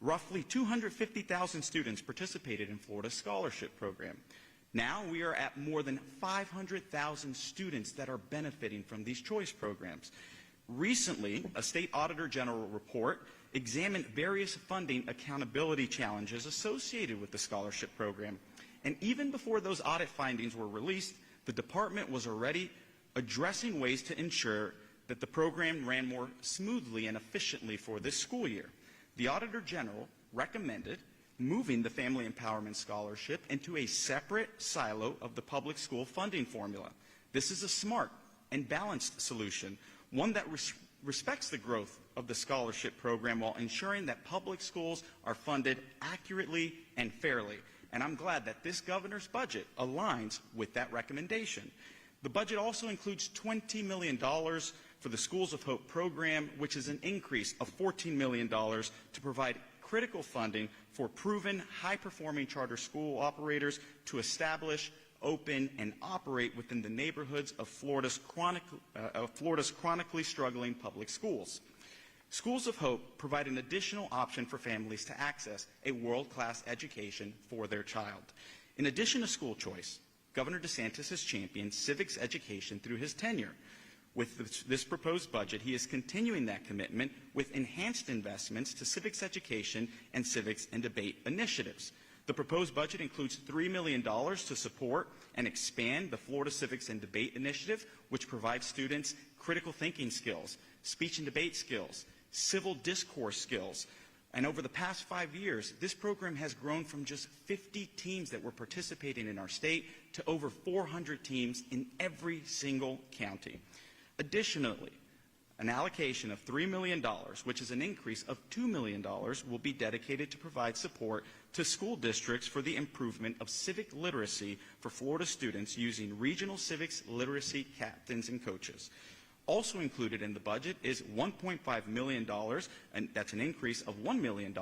roughly 250,000 students participated in Florida's scholarship program. Now we are at more than 500,000 students that are benefiting from these choice programs. Recently, a state auditor general report examined various funding accountability challenges associated with the scholarship program. And even before those audit findings were released, the department was already addressing ways to ensure that the program ran more smoothly and efficiently for this school year. The Auditor General recommended moving the Family Empowerment Scholarship into a separate silo of the public school funding formula. This is a smart and balanced solution, one that respects the growth of the scholarship program while ensuring that public schools are funded accurately and fairly. And I'm glad that this governor's budget aligns with that recommendation. The budget also includes $20 million for the Schools of Hope program, which is an increase of $14 million to provide critical funding for proven high-performing charter school operators to establish, open, and operate within the neighborhoods of Florida's chronically struggling public schools. Schools of Hope provide an additional option for families to access a world-class education for their child. In addition to school choice, Governor DeSantis has championed civics education through his tenure. With this proposed budget, he is continuing that commitment with enhanced investments to civics education and civics and debate initiatives. The proposed budget includes $3 million to support and expand the Florida Civics and Debate Initiative, which provides students critical thinking skills, speech and debate skills, civil discourse skills. And over the past 5 years, this program has grown from just 50 teams that were participating in our state to over 400 teams in every single county. Additionally, an allocation of $3 million, which is an increase of $2 million, will be dedicated to provide support to school districts for the improvement of civic literacy for Florida students using regional civics literacy captains and coaches. Also included in the budget is $1.5 million, and that's an increase of $1 million,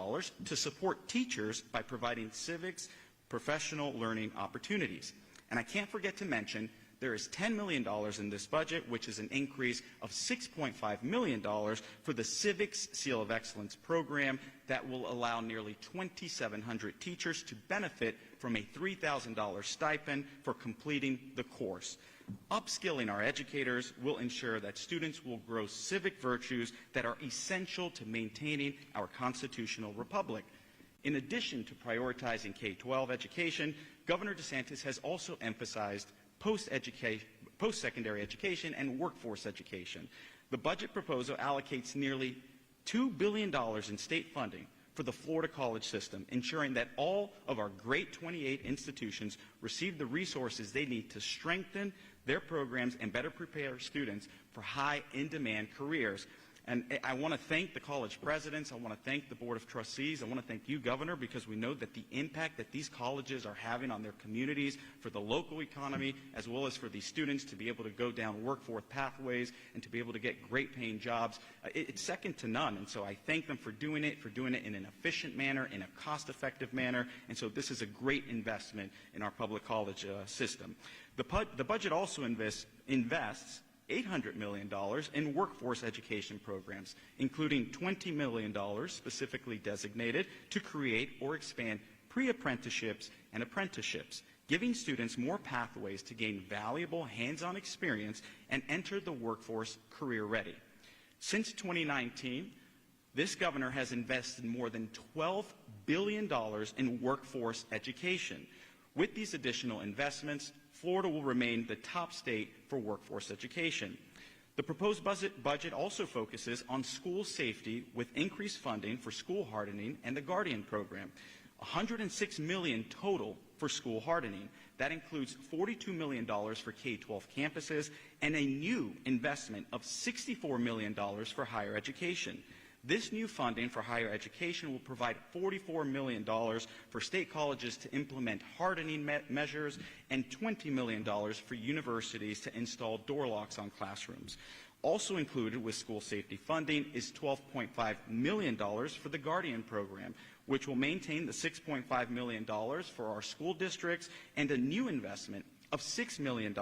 to support teachers by providing civics professional learning opportunities. And I can't forget to mention there is $10 million in this budget, which is an increase of $6.5 million for the Civics Seal of Excellence program that will allow nearly 2,700 teachers to benefit from a $3,000 stipend for completing the course. Upskilling our educators will ensure that students will grow civic virtues that are essential to maintaining our constitutional republic. In addition to prioritizing K-12 education, Governor DeSantis has also emphasized post-secondary education and workforce education. The budget proposal allocates nearly $2 billion in state funding for the Florida college system, ensuring that all of our great 28 institutions receive the resources they need to strengthen their programs and better prepare students for high in-demand careers. And I want to thank the college presidents. I want to thank the Board of Trustees. I want to thank you, Governor, because we know that the impact that these colleges are having on their communities, for the local economy, as well as for these students to be able to go down workforce pathways and to be able to get great paying jobs, it's second to none. And so I thank them for doing it in an efficient manner, in a cost-effective manner. And so this is a great investment in our public college system. The budget also invests $800 million in workforce education programs, including $20 million specifically designated to create or expand pre-apprenticeships and apprenticeships, giving students more pathways to gain valuable hands-on experience and enter the workforce career ready. Since 2019, this governor has invested more than $12 billion in workforce education. With these additional investments, Florida will remain the top state for workforce education. The proposed budget also focuses on school safety with increased funding for school hardening and the Guardian program. $106 million total for school hardening. That includes $42 million for K-12 campuses and a new investment of $64 million for higher education. This new funding for higher education will provide $44 million for state colleges to implement hardening measures and $20 million for universities to install door locks on classrooms. Also included with school safety funding is $12.5 million for the Guardian program, which will maintain the $6.5 million for our school districts and a new investment of $6 million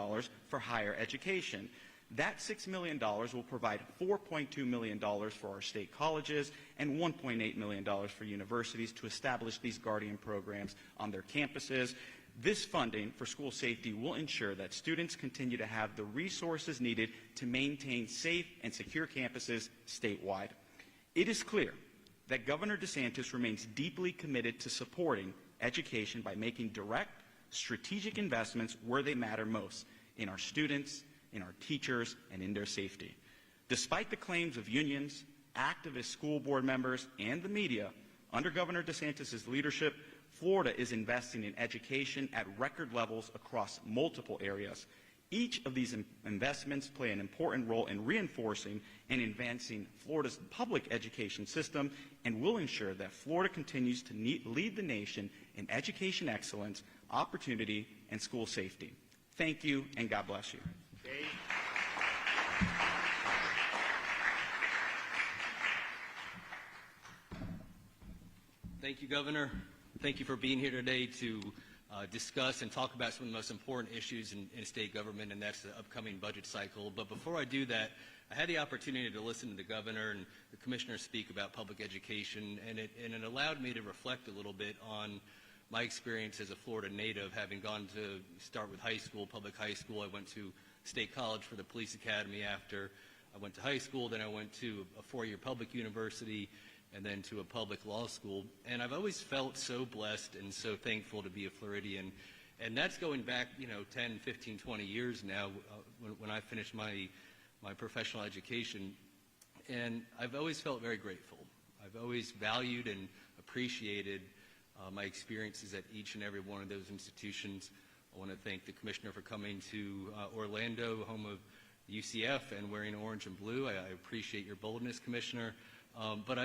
for higher education. That $6 million will provide $4.2 million for our state colleges and $1.8 million for universities to establish these Guardian programs on their campuses. This funding for school safety will ensure that students continue to have the resources needed to maintain safe and secure campuses statewide. It is clear that Governor DeSantis remains deeply committed to supporting education by making direct, strategic investments where they matter most, in our students, in our teachers, and in their safety. Despite the claims of unions, activist school board members, and the media, under Governor DeSantis' leadership, Florida is investing in education at record levels across multiple areas. Each of these investments play an important role in reinforcing and advancing Florida's public education system and will ensure that Florida continues to lead the nation in education excellence, opportunity, and school safety. Thank you, and God bless you. Thank you, Governor. Thank you for being here today to discuss and talk about some of the most important issues in state government, and that's the upcoming budget cycle. But before I do that, I had the opportunity to listen to the governor and the commissioner speak about public education, and it allowed me to reflect a little bit on my experience as a Florida native, having gone to start with high school, public high school. I went to State College for the Police Academy after I went to high school. Then I went to a four-year public university and then to a public law school. And I've always felt so blessed and so thankful to be a Floridian. And that's going back, 10, 15, 20 years now when I finished my professional education. And I've always felt very grateful. I've always valued and appreciated my experiences at each and every one of those institutions. I want to thank the commissioner for coming to Orlando, home of UCF and wearing orange and blue. I appreciate your boldness, Commissioner. But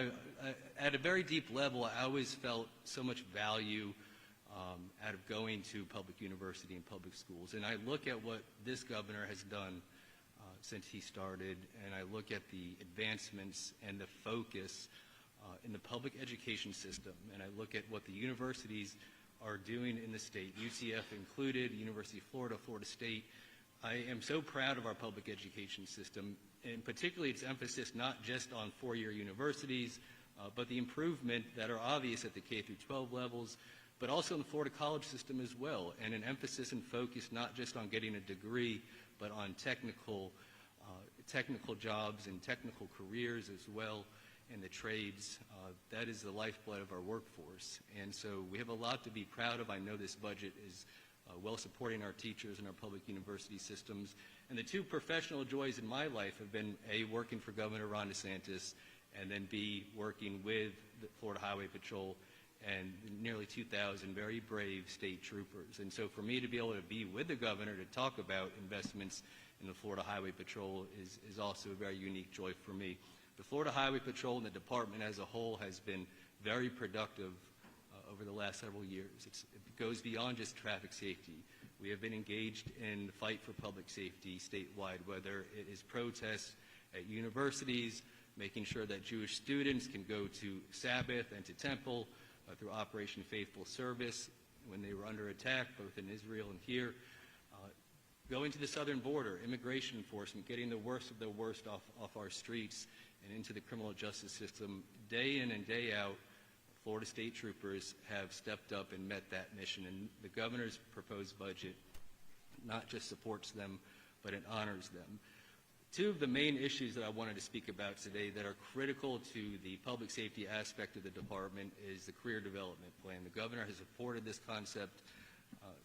at a very deep level, I always felt so much value out of going to public university and public schools. And I look at what this governor has done since he started, and I look at the advancements and the focus in the public education system, and I look at what the universities are doing in the state, UCF included, University of Florida, Florida State. I am so proud of our public education system, and particularly its emphasis not just on four-year universities, but the improvement that are obvious at the K through 12 levels, but also in the Florida college system as well, and an emphasis and focus not just on getting a degree, but on technical jobs and technical careers as well, and the trades. That is the lifeblood of our workforce. And so we have a lot to be proud of. I know this budget is well supporting our teachers and our public university systems. And the two professional joys in my life have been, A, working for Governor Ron DeSantis, and then B, working with the Florida Highway Patrol and nearly 2,000 very brave state troopers. And so for me to be able to be with the governor to talk about investments in the Florida Highway Patrol is also a very unique joy for me. The Florida Highway Patrol and the department as a whole has been very productive over the last several years. It goes beyond just traffic safety. We have been engaged in the fight for public safety statewide, whether it is protests at universities, making sure that Jewish students can go to Sabbath and to temple through Operation Faithful Service when they were under attack, both in Israel and here. Going to the southern border, immigration enforcement, getting the worst of the worst off our streets and into the criminal justice system. Day in and day out, Florida state troopers have stepped up and met that mission. And the governor's proposed budget not just supports them, but it honors them. Two of the main issues that I wanted to speak about today that are critical to the public safety aspect of the department is the career development plan. The governor has supported this concept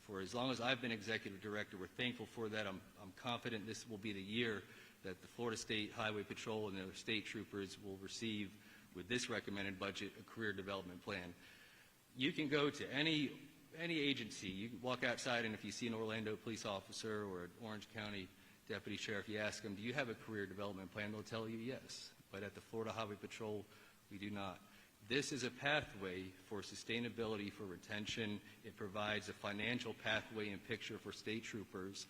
for as long as I've been executive director. We're thankful for that. I'm confident this will be the year that the Florida State Highway Patrol and their state troopers will receive, with this recommended budget, a career development plan. You can go to any agency. You can walk outside, and if you see an Orlando police officer or an Orange County deputy sheriff, you ask them, do you have a career development plan? They'll tell you yes. But at the Florida Highway Patrol, we do not. This is a pathway for sustainability, for retention. It provides a financial pathway and picture for state troopers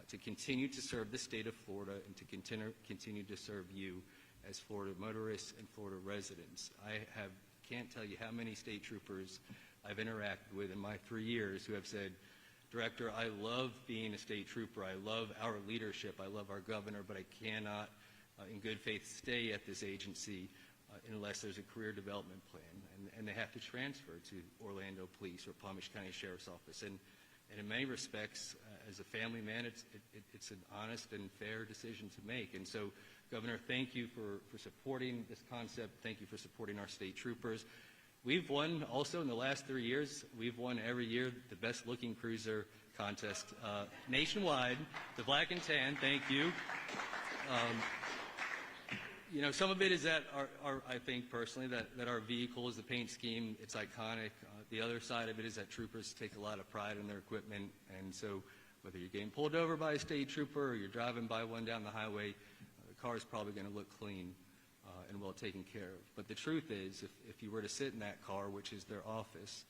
to continue to serve the state of Florida and to continue to serve you as Florida motorists and Florida residents. I can't tell you how many state troopers I've interacted with in my 3 years who have said, Director, I love being a state trooper. I love our leadership. I love our governor, but I cannot, in good faith, stay at this agency unless there's a career development plan. And they have to transfer to Orlando Police or Palm Beach County Sheriff's Office. And in many respects, as a family man, it's an honest and fair decision to make. And so, Governor, thank you for supporting this concept. Thank you for supporting our state troopers. We've won also in the last 3 years. We've won every year the best looking cruiser contest nationwide, the black and tan. Thank you. You know, some of it is that I think personally that our vehicles, the paint scheme, it's iconic. The other side of it is that troopers take a lot of pride in their equipment, and so whether you're getting pulled over by a state trooper or you're driving by one down the highway, the car is probably going to look clean and well taken care of. But the truth is, if you were to sit in that car, which is their office,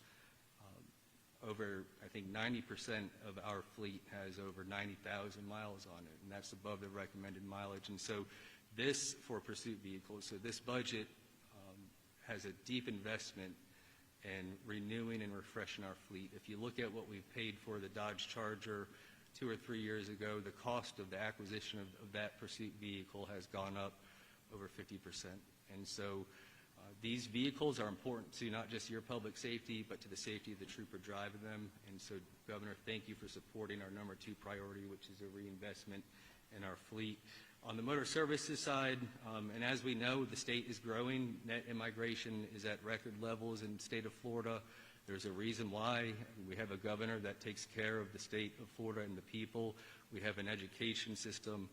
over, I think, 90% of our fleet has over 90,000 miles on it, and that's above the recommended mileage. And so this, for pursuit vehicles, so this budget has a deep investment in renewing and refreshing our fleet. If you look at what we've paid for the Dodge Charger 2 or 3 years ago, the cost of the acquisition of that pursuit vehicle has gone up over 50%. And so these vehicles are important to not just your public safety, but to the safety of the trooper driving them. And so, Governor, thank you for supporting our number 2 priority, which is a reinvestment in our fleet. On the motor services side, and as we know, the state is growing. Net immigration is at record levels in the state of Florida. There's a reason why. We have a governor that takes care of the state of Florida and the people. We have an education system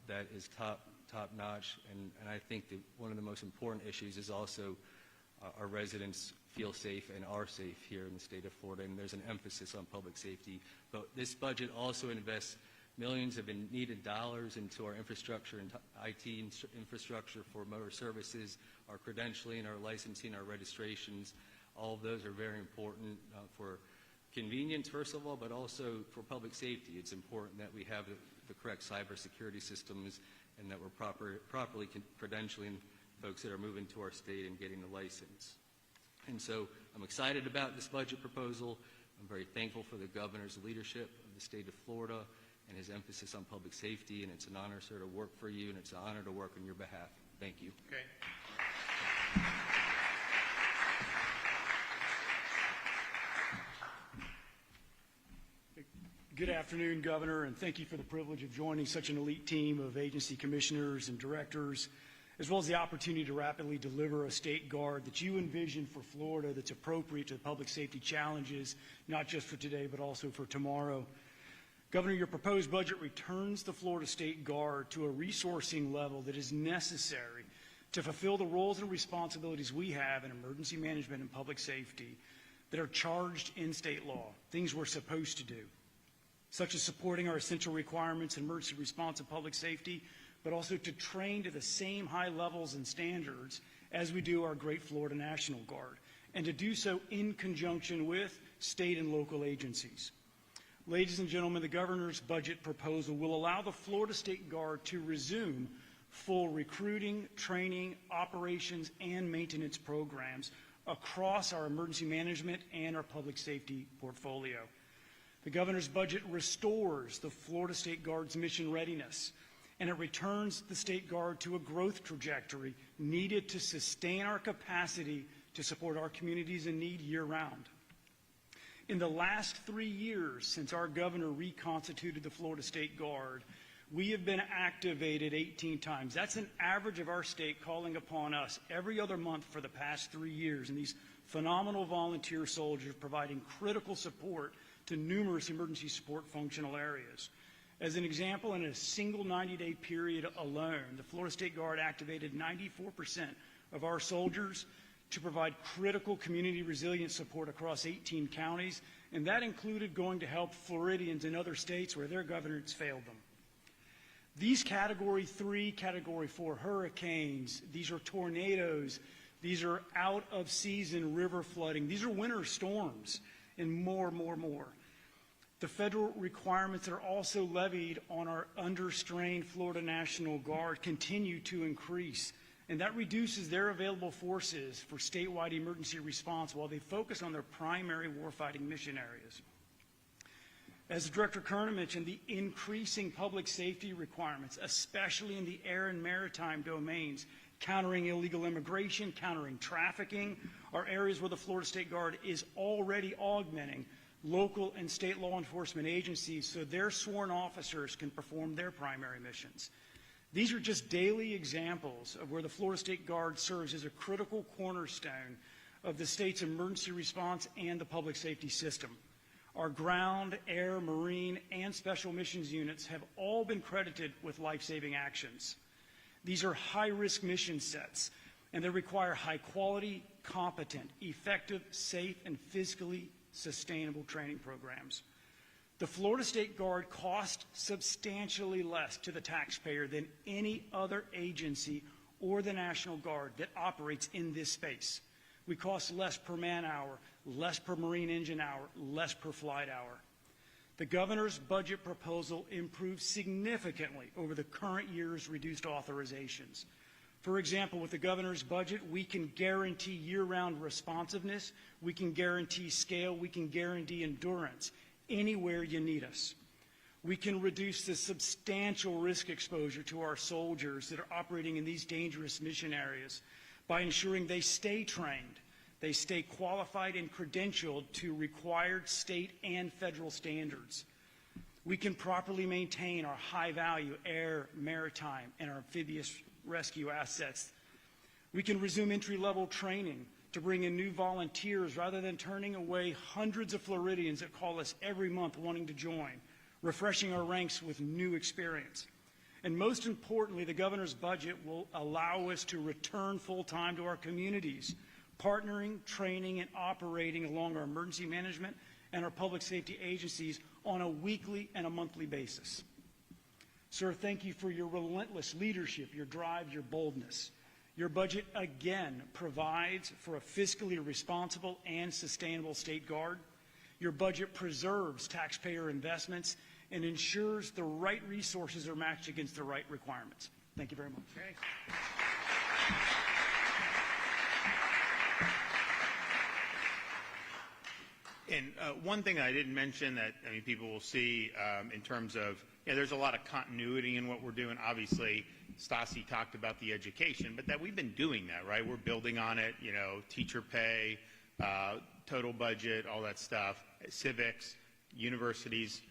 that is top-notch, and I think that one of the most important issues is also our residents feel safe and are safe here in the state of Florida, and there's an emphasis on public safety. But this budget also invests Millions have been needed dollars into our infrastructure and IT infrastructure for motor services, our credentialing, our licensing, our registrations. All of those are very important for convenience, first of all, but also for public safety. It's important that we have the correct cybersecurity systems and that we're properly credentialing folks that are moving to our state and getting the license. And so I'm excited about this budget proposal. I'm very thankful for the governor's leadership of the state of Florida and his emphasis on public safety, and it's an honor, sir, to work for you, and it's an honor to work on your behalf. Thank you. Okay. Good afternoon, Governor, and thank you for the privilege of joining such an elite team of agency commissioners and directors, as well as the opportunity to rapidly deliver a state guard that you envision for Florida that's appropriate to the public safety challenges, not just for today, but also for tomorrow. Governor, your proposed budget returns the Florida State Guard to a resourcing level that is necessary to fulfill the roles and responsibilities we have in emergency management and public safety that are charged in state law, things we're supposed to do, such as supporting our essential requirements in emergency response and public safety, but also to train to the same high levels and standards as we do our great Florida National Guard, and to do so in conjunction with state and local agencies. Ladies and gentlemen, the governor's budget proposal will allow the Florida State Guard to resume full recruiting, training, operations, and maintenance programs across our emergency management and our public safety portfolio. The governor's budget restores the Florida State Guard's mission readiness, and it returns the State Guard to a growth trajectory needed to sustain our capacity to support our communities in need year-round. In the last 3 years since our governor reconstituted the Florida State Guard, we have been activated 18 times. That's an average of our state calling upon us every other month for the past 3 years, and these phenomenal volunteer soldiers providing critical support to numerous emergency support functional areas. As an example, in a single 90-day period alone, the Florida State Guard activated 94% of our soldiers to provide critical community resilience support across 18 counties, and that included going to help Floridians in other states where their governors failed them. These Category 3, Category 4 hurricanes, these are tornadoes, these are out-of-season river flooding, these are winter storms, and more. The federal requirements that are also levied on our understrained Florida National Guard continue to increase, and that reduces their available forces for statewide emergency response while they focus on their primary warfighting mission areas. As Director Kernan mentioned, the increasing public safety requirements, especially in the air and maritime domains, countering illegal immigration, countering trafficking, are areas where the Florida State Guard is already augmenting local and state law enforcement agencies so their sworn officers can perform their primary missions. These are just daily examples of where the Florida State Guard serves as a critical cornerstone of the state's emergency response and the public safety system. Our ground, air, marine, and special missions units have all been credited with life-saving actions. These are high-risk mission sets, and they require high-quality, competent, effective, safe, and fiscally sustainable training programs. The Florida State Guard costs substantially less to the taxpayer than any other agency or the National Guard that operates in this space. We cost less per man hour, less per Marine engine hour, less per flight hour. The governor's budget proposal improves significantly over the current year's reduced authorizations. For example, with the governor's budget, we can guarantee year-round responsiveness, we can guarantee scale, we can guarantee endurance anywhere you need us. We can reduce the substantial risk exposure to our soldiers that are operating in these dangerous mission areas by ensuring they stay trained, they stay qualified and credentialed to required state and federal standards. We can properly maintain our high-value air, maritime, and our amphibious rescue assets. We can resume entry-level training to bring in new volunteers rather than turning away hundreds of Floridians that call us every month wanting to join, refreshing our ranks with new experience. And most importantly, the governor's budget will allow us to return full-time to our communities, partnering, training, and operating along our emergency management and our public safety agencies on a weekly and a monthly basis. Sir, thank you for your relentless leadership, your drive, your boldness. Your budget again provides for a fiscally responsible and sustainable State Guard. Your budget preserves taxpayer investments and ensures the right resources are matched against the right requirements. Thank you very much. Okay. And one thing I didn't mention that people will see in terms of, there's a lot of continuity in what we're doing. Obviously, Stasi talked about the education, but that we've been doing that, right? We're building on it, teacher pay, total budget, all that stuff, civics, universities,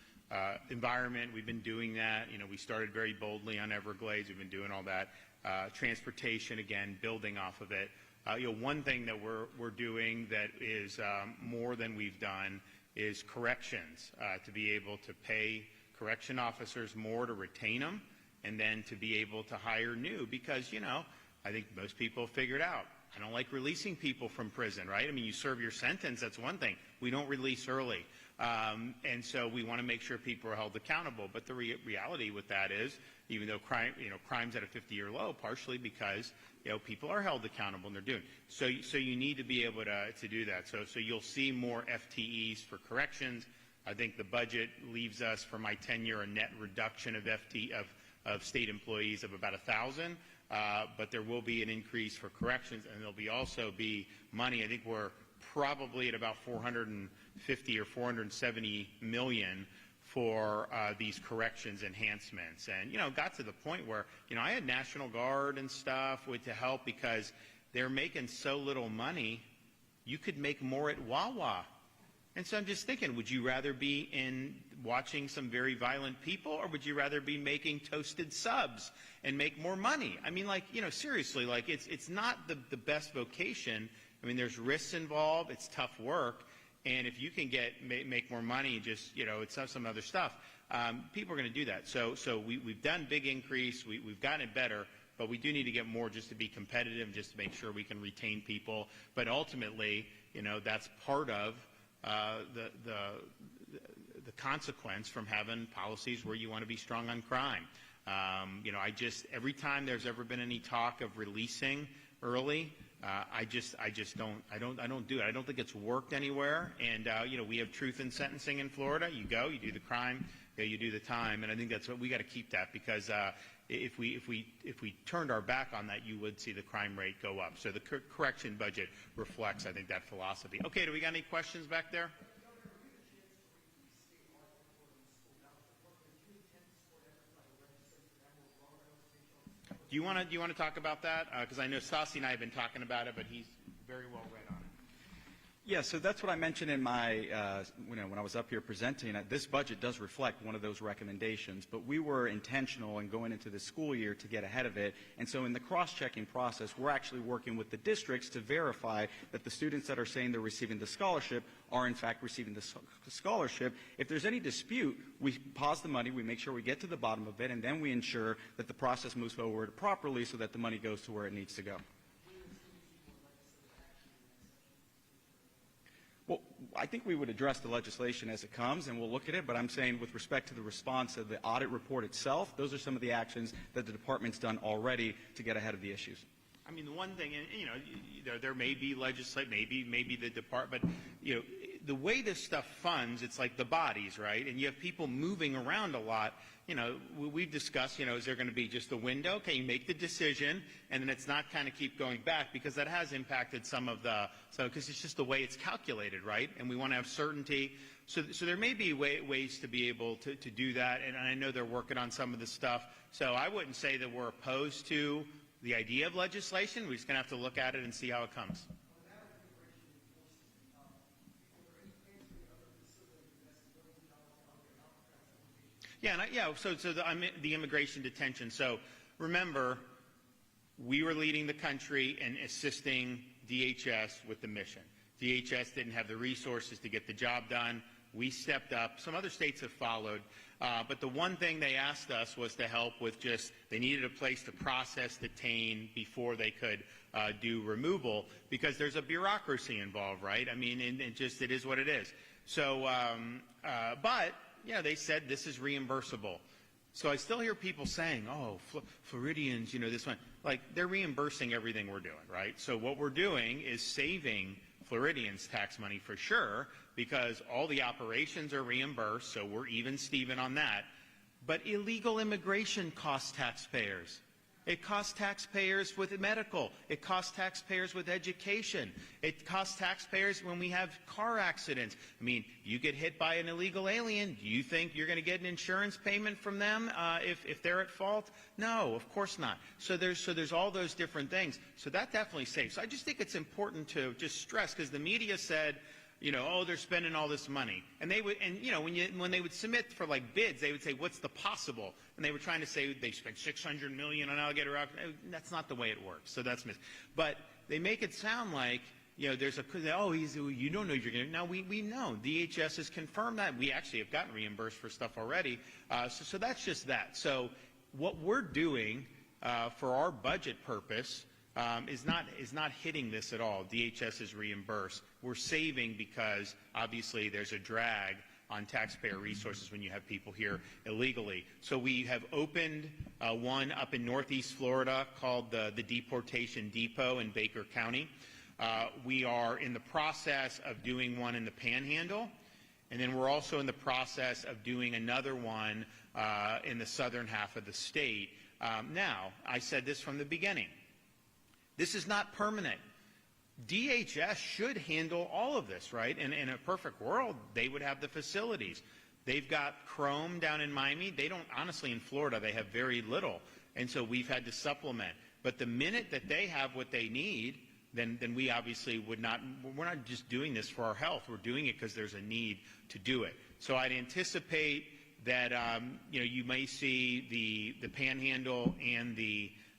environment, we've been doing that. We started very boldly on Everglades. We've been doing all that. Transportation, again, building off of it. One thing that we're doing that is more than we've done is corrections, to be able to pay correction officers more to retain them, and then to be able to hire new, because, I think most people figured out, I don't like releasing people from prison, right? You serve your sentence, that's one thing. We don't release early. And so we want to make sure people are held accountable. But the reality with that is, even though crime's at a 50-year low, partially because people are held accountable and they're doing. So you need to be able to do that. So you'll see more FTEs for corrections. I think the budget leaves us, for my tenure, a net reduction of state employees of about 1,000. But there will be an increase for corrections, and there'll be also be money. I think we're probably at about 450 or 470 million for these corrections enhancements. And, got to the point where, I had National Guard and stuff to help, because they're making so little money, you could make more at Wawa. And so I'm just thinking, would you rather be in watching some very violent people, or would you rather be making toasted subs and make more money? Seriously, it's not the best vocation. There's risks involved. It's tough work. And if you can make more money, just, it's not some other stuff, people are going to do that. So we've done big increase. We've gotten it better, but we do need to get more just to be competitive, just to make sure we can retain people. But ultimately, that's part of the consequence from having policies where you want to be strong on crime. Every time there's ever been any talk of releasing early, I don't do it. I don't think it's worked anywhere. And we have truth in sentencing in Florida. You go, you do the crime, you do the time, and I think that's what we got to keep that, because if we turned our back on that, you would see the crime rate go up. So the correction budget reflects, I think, that philosophy. Okay, do we got any questions back there? Do you want to talk about that? Because I know Stassi and I have been talking about it, but he's very well read on it. Yeah, so that's what I mentioned in my, when I was up here presenting. This budget does reflect one of those recommendations, but we were intentional in going into the school year to get ahead of it. And so in the cross-checking process, we're actually working with the districts to verify that the students that are saying they're receiving the scholarship are in fact receiving the scholarship. If there's any dispute, we pause the money, we make sure we get to the bottom of it, and then we ensure that the process moves forward properly so that the money goes to where it needs to go. Well, I think we would address the legislation as it comes, and we'll look at it, but I'm saying with respect to the response of the audit report itself, those are some of the actions that the department's done already to get ahead of the issues. The one thing, and, there may be legislation, maybe the department, the way this stuff funds, it's like the bodies, right? And you have people moving around a lot. We've discussed, is there going to be just a window? Okay, you make the decision, and then it's not kind of keep going back, because that has impacted some of because it's just the way it's calculated, right? And we want to have certainty. So there may be ways to be able to do that, and I know they're working on some of the stuff. So I wouldn't say that we're opposed to the idea of legislation. We're just going to have to look at it and see how it comes. So the immigration detention. So remember, we were leading the country and assisting DHS with the mission. DHS didn't have the resources to get the job done. We stepped up. Some other states have followed. But the one thing they asked us was to help with they needed a place to process, detain before they could do removal, because there's a bureaucracy involved, right? It is what it is. So, but, they said this is reimbursable. So I still hear people saying, oh, Floridians, this one. Like, they're reimbursing everything we're doing, right? So what we're doing is saving Floridians tax money for sure, because all the operations are reimbursed, so we're even Steven on that. But illegal immigration costs taxpayers. It costs taxpayers with medical. It costs taxpayers with education. It costs taxpayers when we have car accidents. I mean, you get hit by an illegal alien, do you think you're going to get an insurance payment from them if they're at fault? No, of course not. So there's all those different things. So that definitely saves. So I just think it's important to just stress, because the media said, oh, they're spending all this money. And they would, and when they would submit for like bids, they would say, what's the possible? And they were trying to say they spent $600 million on alligator rock. That's not the way it works. So that's missed. But they make it sound like, there's you don't know you're going to. Now we know. DHS has confirmed that. We actually have gotten reimbursed for stuff already. So that's just that. So what we're doing for our budget purpose is not hitting this at all. DHS is reimbursed. We're saving because obviously there's a drag on taxpayer resources when you have people here illegally. So we have opened one up in Northeast Florida called the Deportation Depot in Baker County. We are in the process of doing one in the Panhandle, and then we're also in the process of doing another one in the southern half of the state. Now, I said this from the beginning. This is not permanent. DHS should handle all of this, right? And in a perfect world, they would have the facilities. They've got Chrome down in Miami. They don't, honestly, in Florida, they have very little. And so we've had to supplement. But the minute that they have what they need, then we obviously would not, we're not just doing this for our health. We're doing it because there's a need to do it. So I'd anticipate that, you may see the Panhandle and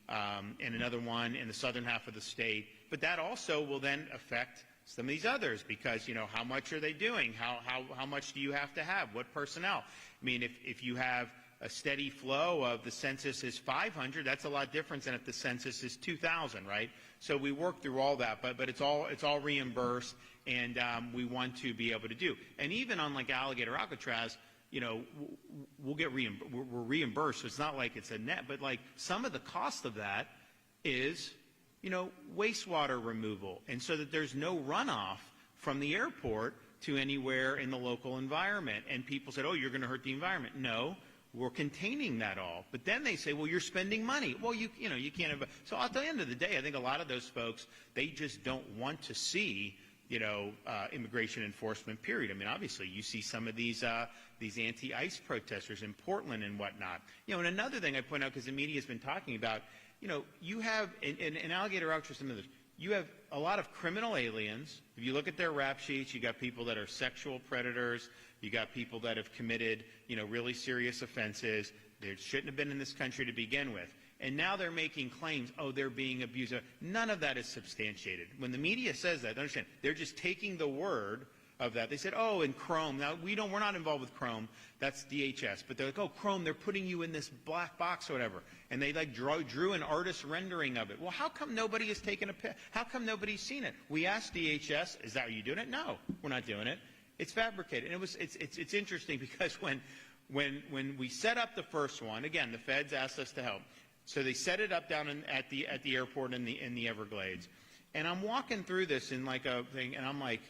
and another one in the southern half of the state. But that also will then affect some of these others, because, how much are they doing? How much do you have to have? What personnel? I mean, if you have a steady flow of the census is 500, that's a lot different than if the census is 2,000, right? So we work through all that, but it's all reimbursed, and we want to be able to do. And even on like alligator Alcatraz, we'll get we're reimbursed. So it's not like it's a net, but like some of the cost of that is, wastewater removal, and so that there's no runoff from the airport to anywhere in the local environment. And people said, oh, you're going to hurt the environment. No, we're containing that all. But then they say, well, you're spending money. Well, you can't have. So at the end of the day, I think a lot of those folks, they just don't want to see, immigration enforcement, period. I mean, obviously, you see some of these anti-ICE protesters in Portland and whatnot. And another thing I point out, because the media has been talking about, you have, in alligator Alcatraz, you have a lot of criminal aliens. If you look at their rap sheets, you got people that are sexual predators. You got people that have committed, really serious offenses. They shouldn't have been in this country to begin with. And now they're making claims, oh, they're being abused. None of that is substantiated. When the media says that, understand, they're just taking the word of that. They said, oh, in Chrome. Now, we're not involved with Chrome. That's DHS. But they're like, oh, Chrome, they're putting you in this black box or whatever. And they drew an artist rendering of it. Well, how come nobody has taken how come nobody's seen it? We asked DHS, are you doing it? No, we're not doing it. It's fabricated. And it's interesting because when we set up the first one, again, the feds asked us to help. So they set it up down at the airport in the Everglades. And I'm walking through this in like a thing, and I'm like,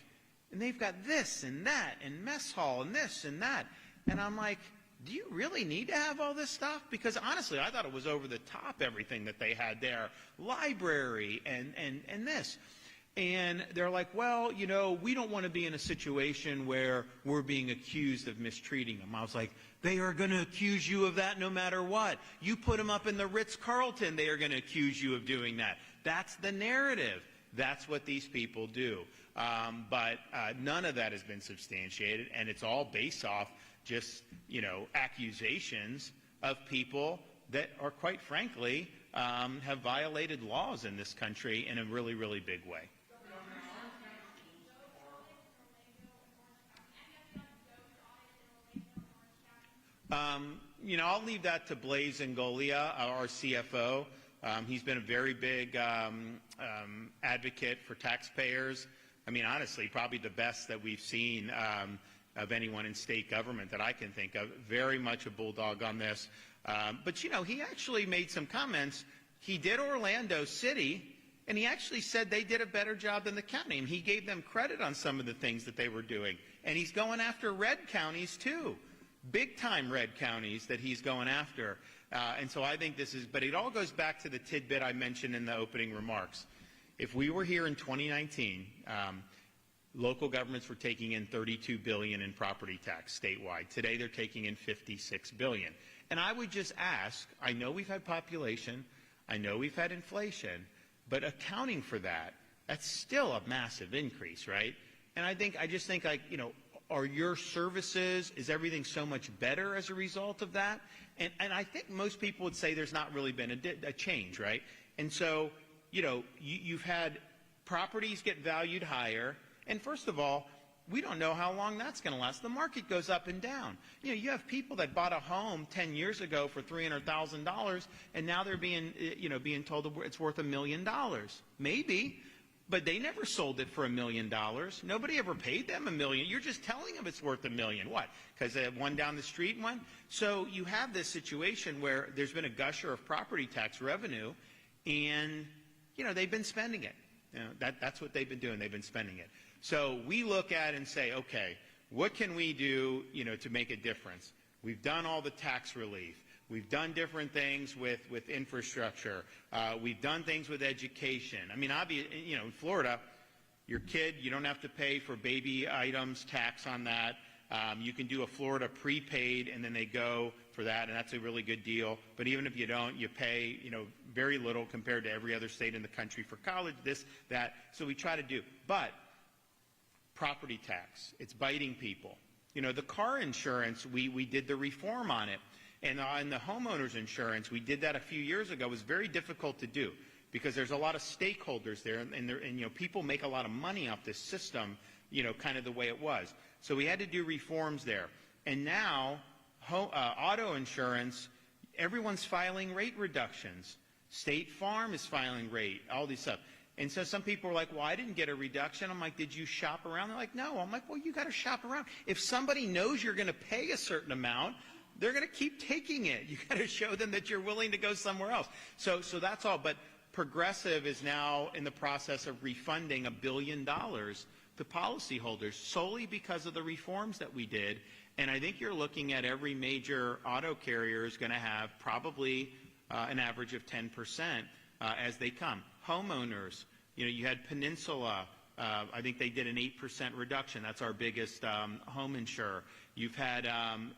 and they've got this and that and mess hall and this and that. And I'm like, do you really need to have all this stuff? Because honestly, I thought it was over the top, everything that they had there. Library and this. And they're like, well, we don't want to be in a situation where we're being accused of mistreating them. I was like, they are going to accuse you of that no matter what. You put them up in the Ritz-Carlton, they are going to accuse you of doing that. That's the narrative. That's what these people do. But none of that has been substantiated, and it's all based off just, accusations of people that are, quite frankly, have violated laws in this country in a really, really big way. I'll leave that to Blaise Ngolia, our CFO. He's been a very big advocate for taxpayers. I mean, honestly, probably the best that we've seen of anyone in state government that I can think of. Very much a bulldog on this. But, you know, he actually made some comments. He did Orlando City, and he actually said they did a better job than the county, and he gave them credit on some of the things that they were doing. And he's going after red counties, too. Big-time red counties that he's going after. And so I think this is, but it all goes back to the tidbit I mentioned in the opening remarks. If we were here in 2019, local governments were taking in $32 billion in property tax statewide. Today they're taking in $56 billion. And I would just ask, I know we've had population, I know we've had inflation, but accounting for that, that's still a massive increase, right? And I just think, like, you know, are your services, is everything so much better as a result of that? And I think most people would say there's not really been a change, right? And so, you know, you've had properties get valued higher, and first of all, we don't know how long that's going to last. The market goes up and down. You know, you have people that bought a home 10 years ago for $300,000, and now they're being told it's worth $1 million. Maybe, but they never sold it for $1 million. Nobody ever paid them $1 million. You're just telling them it's worth $1 million. What? Because one down the street went? So you have this situation where there's been a gusher of property tax revenue, and, you know, they've been spending it. You know, that's what they've been doing. They've been spending it. So we look at and say, okay, what can we do, you know, to make a difference? We've done all the tax relief. We've done different things with infrastructure. We've done things with education. I mean, obviously, you know, in Florida, your kid, you don't have to pay for baby items tax on that. You can do a Florida prepaid, and then they go for that, and that's a really good deal. But even if you don't, you pay, you know, very little compared to every other state in the country for college, this, that. So we try to do. But property tax, it's biting people. You know, the car insurance, we did the reform on it. And on the homeowners insurance, we did that a few years ago. It was very difficult to do because there's a lot of stakeholders there, and you know, people make a lot of money off this system, you know, kind of the way it was. So we had to do reforms there. And now, auto insurance, everyone's filing rate reductions. State Farm is filing rate, all these stuff. And so some people are like, well, I didn't get a reduction. I'm like, did you shop around? They're like, no. I'm like, well, you got to shop around. If somebody knows you're going to pay a certain amount, they're going to keep taking it. You got to show them that you're willing to go somewhere else. So that's all. But Progressive is now in the process of refunding $1 billion to policyholders solely because of the reforms that we did. And I think you're looking at every major auto carrier is going to have probably an average of 10% as they come. Homeowners, you know, you had Peninsula. I think they did an 8% reduction. That's our biggest home insurer. You've had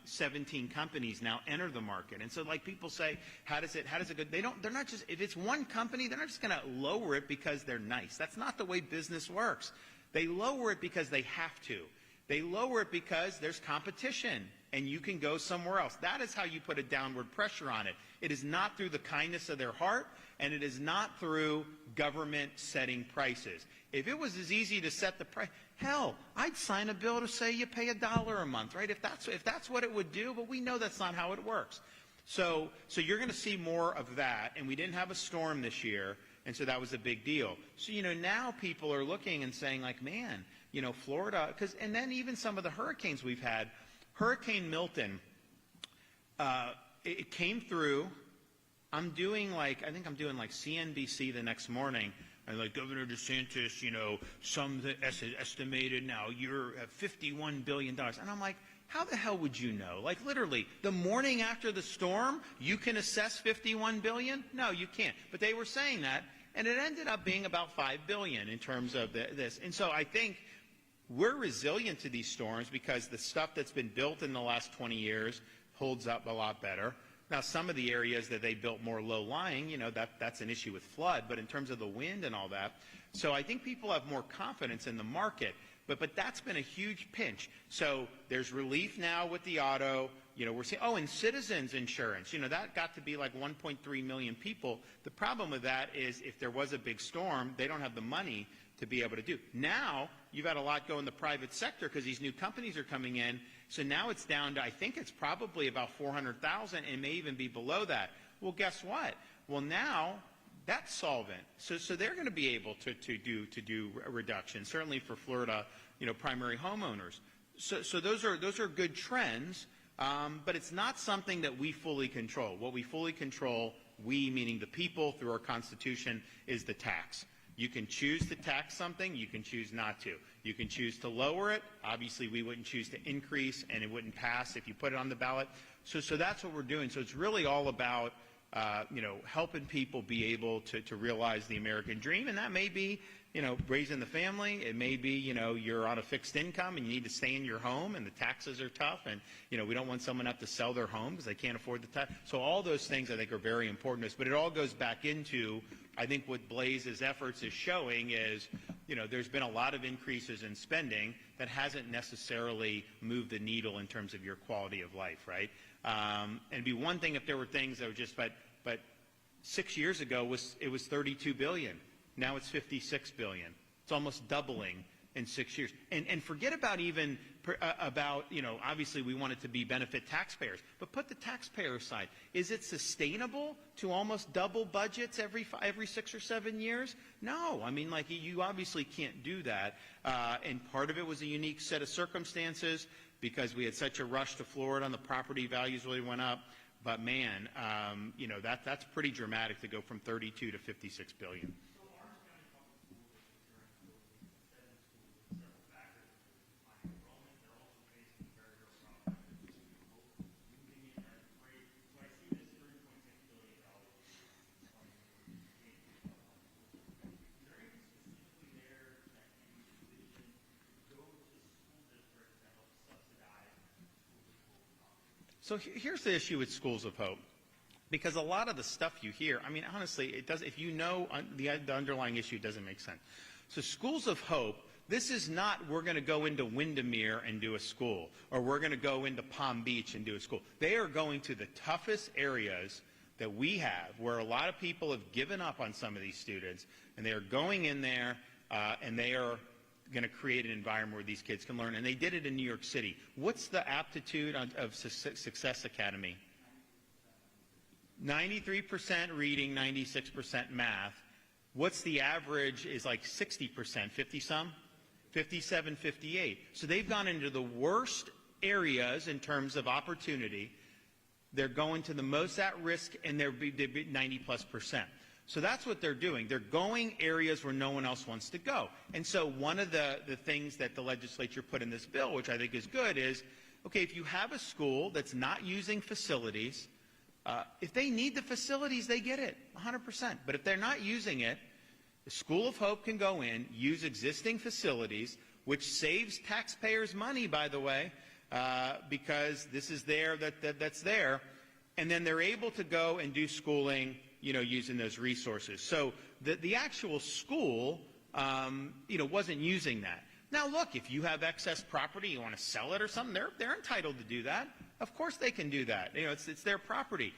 17 companies now enter the market. And so, like, people say, how does it go? They're not just, if it's one company, they're not just going to lower it because they're nice. That's not the way business works. They lower it because they have to. They lower it because there's competition, and you can go somewhere else. That is how you put a downward pressure on it. It is not through the kindness of their heart, and it is not through government setting prices. If it was as easy to set the price, hell, I'd sign a bill to say you pay $1 a month, right? If that's what it would do, but we know that's not how it works. So you're going to see more of that, and we didn't have a storm this year, and so that was a big deal. So, you know, now people are looking and saying, like, man, you know, Florida, and then even some of the hurricanes we've had, Hurricane Milton, it came through. I think I'm doing like CNBC the next morning, and like, Governor DeSantis, you know, some estimated now you're at $51 billion. And I'm like, how the hell would you know? Like, literally, the morning after the storm, you can assess $51 billion? No, you can't. But they were saying that, and it ended up being about $5 billion in terms of this. And so I think we're resilient to these storms because the stuff that's been built in the last 20 years holds up a lot better. Now, some of the areas that they built more low-lying, you know, that's an issue with flood, but in terms of the wind and all that. So I think people have more confidence in the market, but that's been a huge pinch. So there's relief now with the auto. You know, we're seeing, and Citizens Insurance, you know, that got to be like 1.3 million people. The problem with that is if there was a big storm, they don't have the money to be able to do. Now, you've had a lot go in the private sector because these new companies are coming in. So now it's down to, I think it's probably about 400,000 and may even be below that. Well, guess what? Well, now that's solvent. So they're going to be able to do a reduction, certainly for Florida, you know, primary homeowners. So those are good trends, but it's not something that we fully control. What we fully control, we meaning the people through our Constitution, is the tax. You can choose to tax something, you can choose not to. You can choose to lower it. Obviously, we wouldn't choose to increase, and it wouldn't pass if you put it on the ballot. So that's what we're doing. So it's really all about helping people be able to realize the American dream, and that may be raising the family. It may be, you're on a fixed income and you need to stay in your home and the taxes are tough, and, we don't want someone to have to sell their home because they can't afford the tax. So all those things I think are very important to us, but it all goes back into, I think what Blaze's efforts is showing is, there's been a lot of increases in spending that hasn't necessarily moved the needle in terms of your quality of life, right? And it'd be one thing if there were things that were just, but 6 years ago it was $32 billion. Now it's $56 billion. It's almost doubling in 6 years. And forget about even obviously we want it to be benefit taxpayers, but put the taxpayer aside. Is it sustainable to almost double budgets every 6 or 7 years? No. I mean, you obviously can't do that. And part of it was a unique set of circumstances because we had such a rush to Florida and the property values really went up. But man, that's pretty dramatic to go from 32 to 56 billion. So here's the issue with Schools of Hope, because a lot of the stuff you hear, I mean, honestly, it does. If you know the underlying issue, it doesn't make sense. So Schools of Hope, this is not we're going to go into Windermere and do a school, or we're going to go into Palm Beach and do a school. They are going to the toughest areas that we have, where a lot of people have given up on some of these students, and they are going in there, and they are going to create an environment where these kids can learn. And they did it in New York City. What's the aptitude of Success Academy? 93% reading, 96% math. What's the average is like 60%, 50-some? 57, 58. So they've gone into the worst areas in terms of opportunity. They're going to the most at risk, and they're 90+%. So that's what they're doing. They're going areas where no one else wants to go. And so one of the things that the legislature put in this bill, which I think is good, is, okay, if you have a school that's not using facilities, if they need the facilities, they get it, 100%. But if they're not using it, the School of Hope can go in, use existing facilities, which saves taxpayers money, by the way, because this is there, that's there, and then they're able to go and do schooling using those resources. So the actual school, wasn't using that. Now, look, if you have excess property, you want to sell it or something, they're entitled to do that. Of course they can do that. It's their property.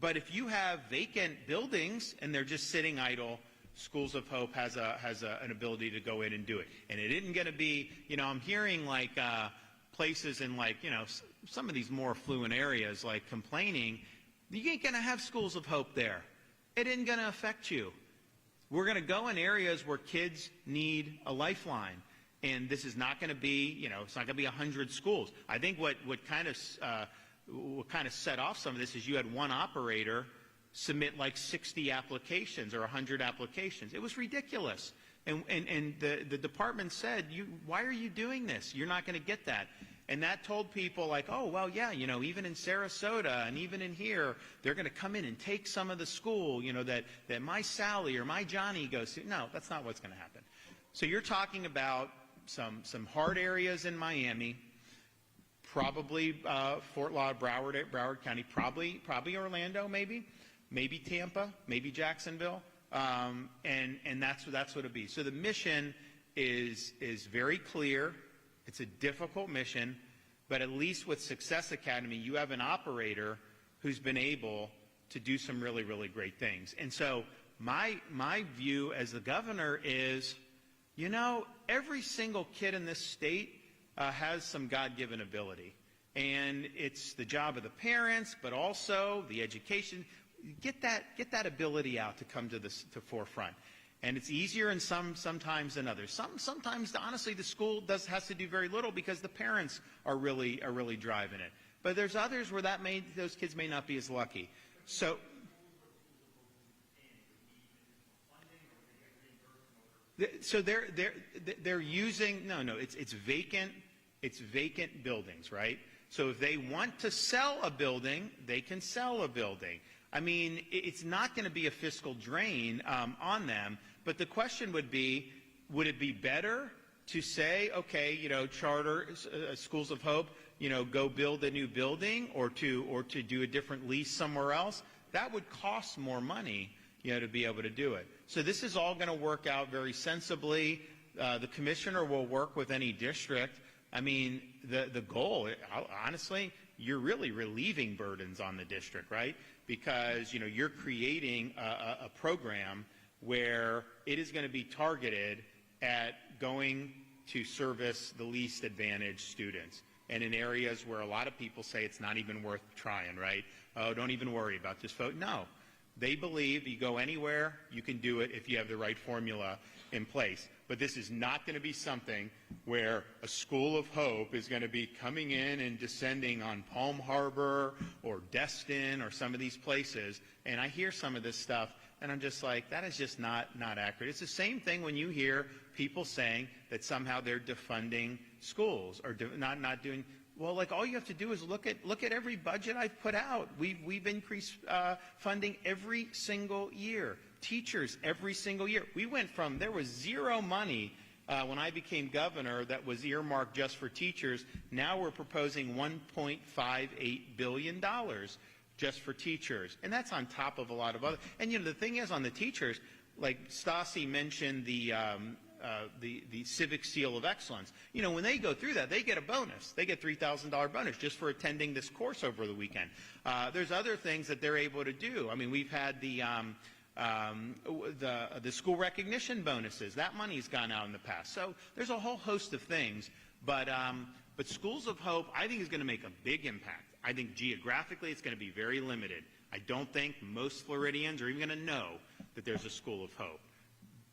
But if you have vacant buildings and they're just sitting idle, Schools of Hope has an ability to go in and do it. And it isn't going to be, I'm hearing places in some of these more affluent areas complaining, you ain't going to have Schools of Hope there. It isn't going to affect you. We're going to go in areas where kids need a lifeline. And this is not going to be, it's not going to be 100 schools. I think what kind of set off some of this is you had one operator submit 60 applications or 100 applications. It was ridiculous. And the department said, why are you doing this? You're not going to get that. And that told people oh, well, yeah, even in Sarasota and even in here, they're going to come in and take some of the school, that my Sally or my Johnny goes to. No, that's not what's going to happen. So you're talking about some hard areas in Miami, probably Fort Lauderdale, Broward County, probably Orlando, maybe Tampa, maybe Jacksonville, and that's what it'll be. So the mission is very clear. It's a difficult mission, but at least with Success Academy, you have an operator who's been able to do some really, really great things. And so my view as the governor is, every single kid in this state has some God-given ability. And it's the job of the parents, but also the education. Get that ability out to come to the forefront. And it's easier in sometimes than others. Sometimes, honestly, the school has to do very little because the parents are really driving it. But there's others where those kids may not be as lucky. So they're using it's vacant buildings, right? So if they want to sell a building, they can sell a building. I mean, it's not going to be a fiscal drain on them. But the question would be, would it be better to say, okay, charter schools of hope, go build a new building, or to do a different lease somewhere else? That would cost more money, to be able to do it. So this is all going to work out very sensibly. The commissioner will work with any district. I mean, the goal, honestly, you're really relieving burdens on the district, right? Because, you're creating a program where it is going to be targeted at going to service the least advantaged students, and in areas where a lot of people say it's not even worth trying, right? Oh, don't even worry about this vote. No. They believe you go anywhere, you can do it if you have the right formula in place. But this is not going to be something where a school of hope is going to be coming in and descending on Palm Harbor or Destin or some of these places. And I hear some of this stuff, and I'm just like, that is just not accurate. It's the same thing when you hear people saying that somehow they're defunding schools or not doing. Well, like, all you have to do is look at every budget I've put out. We've increased funding every single year. Teachers every single year. We went from, there was zero money when I became governor that was earmarked just for teachers. Now we're proposing $1.58 billion just for teachers. And that's on top of a lot of other. And, the thing is, on the teachers, like Stassi mentioned the Civic Seal of Excellence. When they go through that, they get a bonus. They get $3,000 bonus just for attending this course over the weekend. There's other things that they're able to do. I mean, we've had the school recognition bonuses. That money's gone out in the past. So there's a whole host of things. But Schools of Hope, I think, is going to make a big impact. I think geographically it's going to be very limited. I don't think most Floridians are even going to know that there's a School of Hope.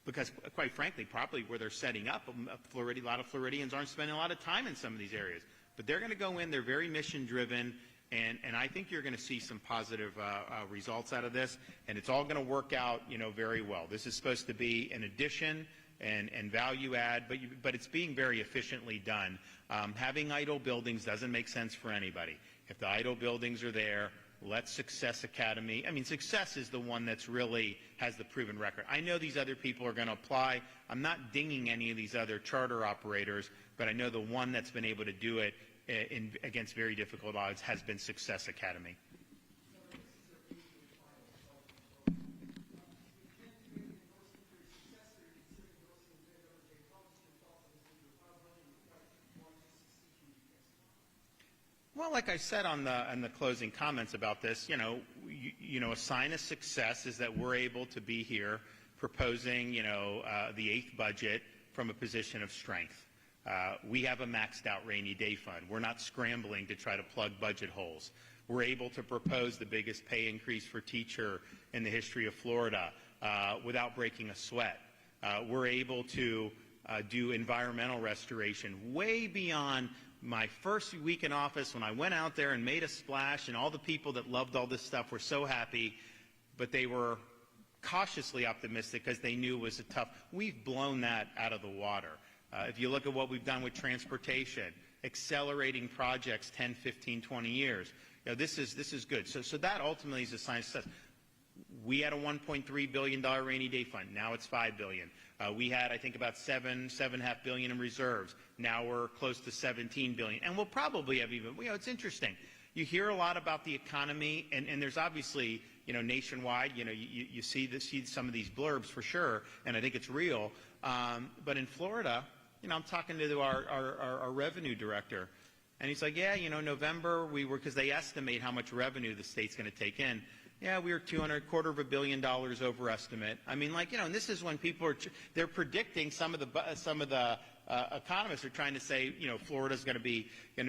Because, quite frankly, probably where they're setting up, a lot of Floridians aren't spending a lot of time in some of these areas. But they're going to go in, they're very mission-driven, and I think you're going to see some positive results out of this, and it's all going to work out, very well. This is supposed to be an addition and value add, but it's being very efficiently done. Having idle buildings doesn't make sense for anybody. If the idle buildings are there, let Success Academy, Success is the one that's really has the proven record. I know these other people are going to apply. I'm not dinging any of these other charter operators, but I know the one that's been able to do it against very difficult odds has been Success Academy. Well, like I said on the closing comments about this, a sign of success is that we're able to be here proposing, the 8th budget from a position of strength. We have a maxed out rainy day fund. We're not scrambling to try to plug budget holes. We're able to propose the biggest pay increase for teacher in the history of Florida without breaking a sweat. We're able to do environmental restoration way beyond my first week in office when I went out there and made a splash, and all the people that loved all this stuff were so happy, but they were cautiously optimistic because they knew it was a tough. We've blown that out of the water. If you look at what we've done with transportation, accelerating projects 10, 15, 20 years, this is good. So that ultimately is a sign of success. We had a $1.3 billion rainy day fund. Now it's $5 billion. We had, I think, about $7.5 billion in reserves. Now we're close to $17 billion. And we'll probably have even, it's interesting. You hear a lot about the economy, and there's obviously, nationwide, you see some of these blurbs for sure, and I think it's real. But in Florida, I'm talking to our revenue director, and he's like, yeah, November because they estimate how much revenue the state's going to take in. Yeah, we were $225 million over estimate. And this is when people they're predicting some of the economists are trying to say, Florida's going to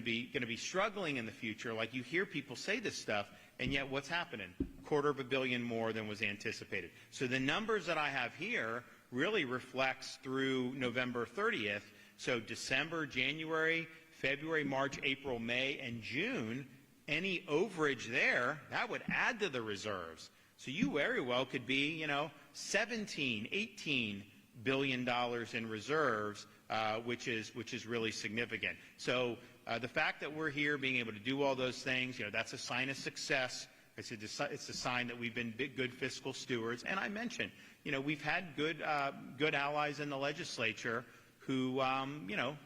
be struggling in the future. Like, you hear people say this stuff, and yet what's happening? $250 million more than was anticipated. So the numbers that I have here really reflects through November 30th. So December, January, February, March, April, May, and June, any overage there, that would add to the reserves. So you very well could be, 17, 18 billion dollars in reserves, which is really significant. So the fact that we're here being able to do all those things, that's a sign of success. It's a sign that we've been good fiscal stewards. And I mentioned, we've had good allies in the legislature who,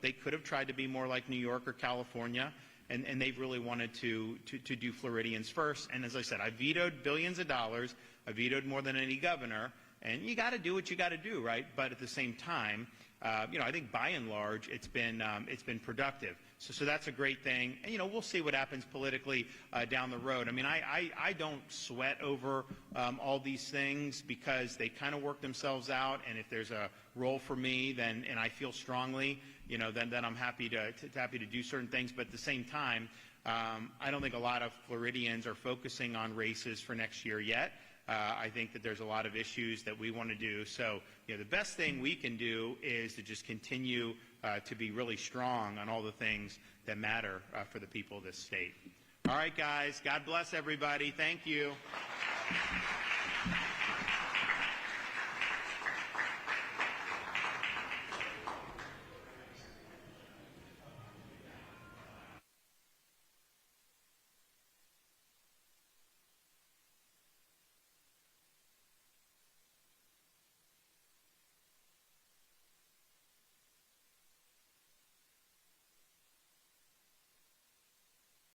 they could have tried to be more like New York or California, and they've really wanted to do Floridians first. And as I said, I vetoed billions of dollars. I vetoed more than any governor. And you got to do what you got to do, right? But at the same time, I think by and large it's been productive. So that's a great thing. And we'll see what happens politically down the road. I mean, I don't sweat over all these things because they kind of work themselves out. And if there's a role for me, then and I feel strongly, then I'm happy to do certain things. But at the same time, I don't think a lot of Floridians are focusing on races for next year yet. I think that there's a lot of issues that we want to do. So, the best thing we can do is to just continue to be really strong on all the things that matter for the people of this state. All right, guys. God bless everybody. Thank you.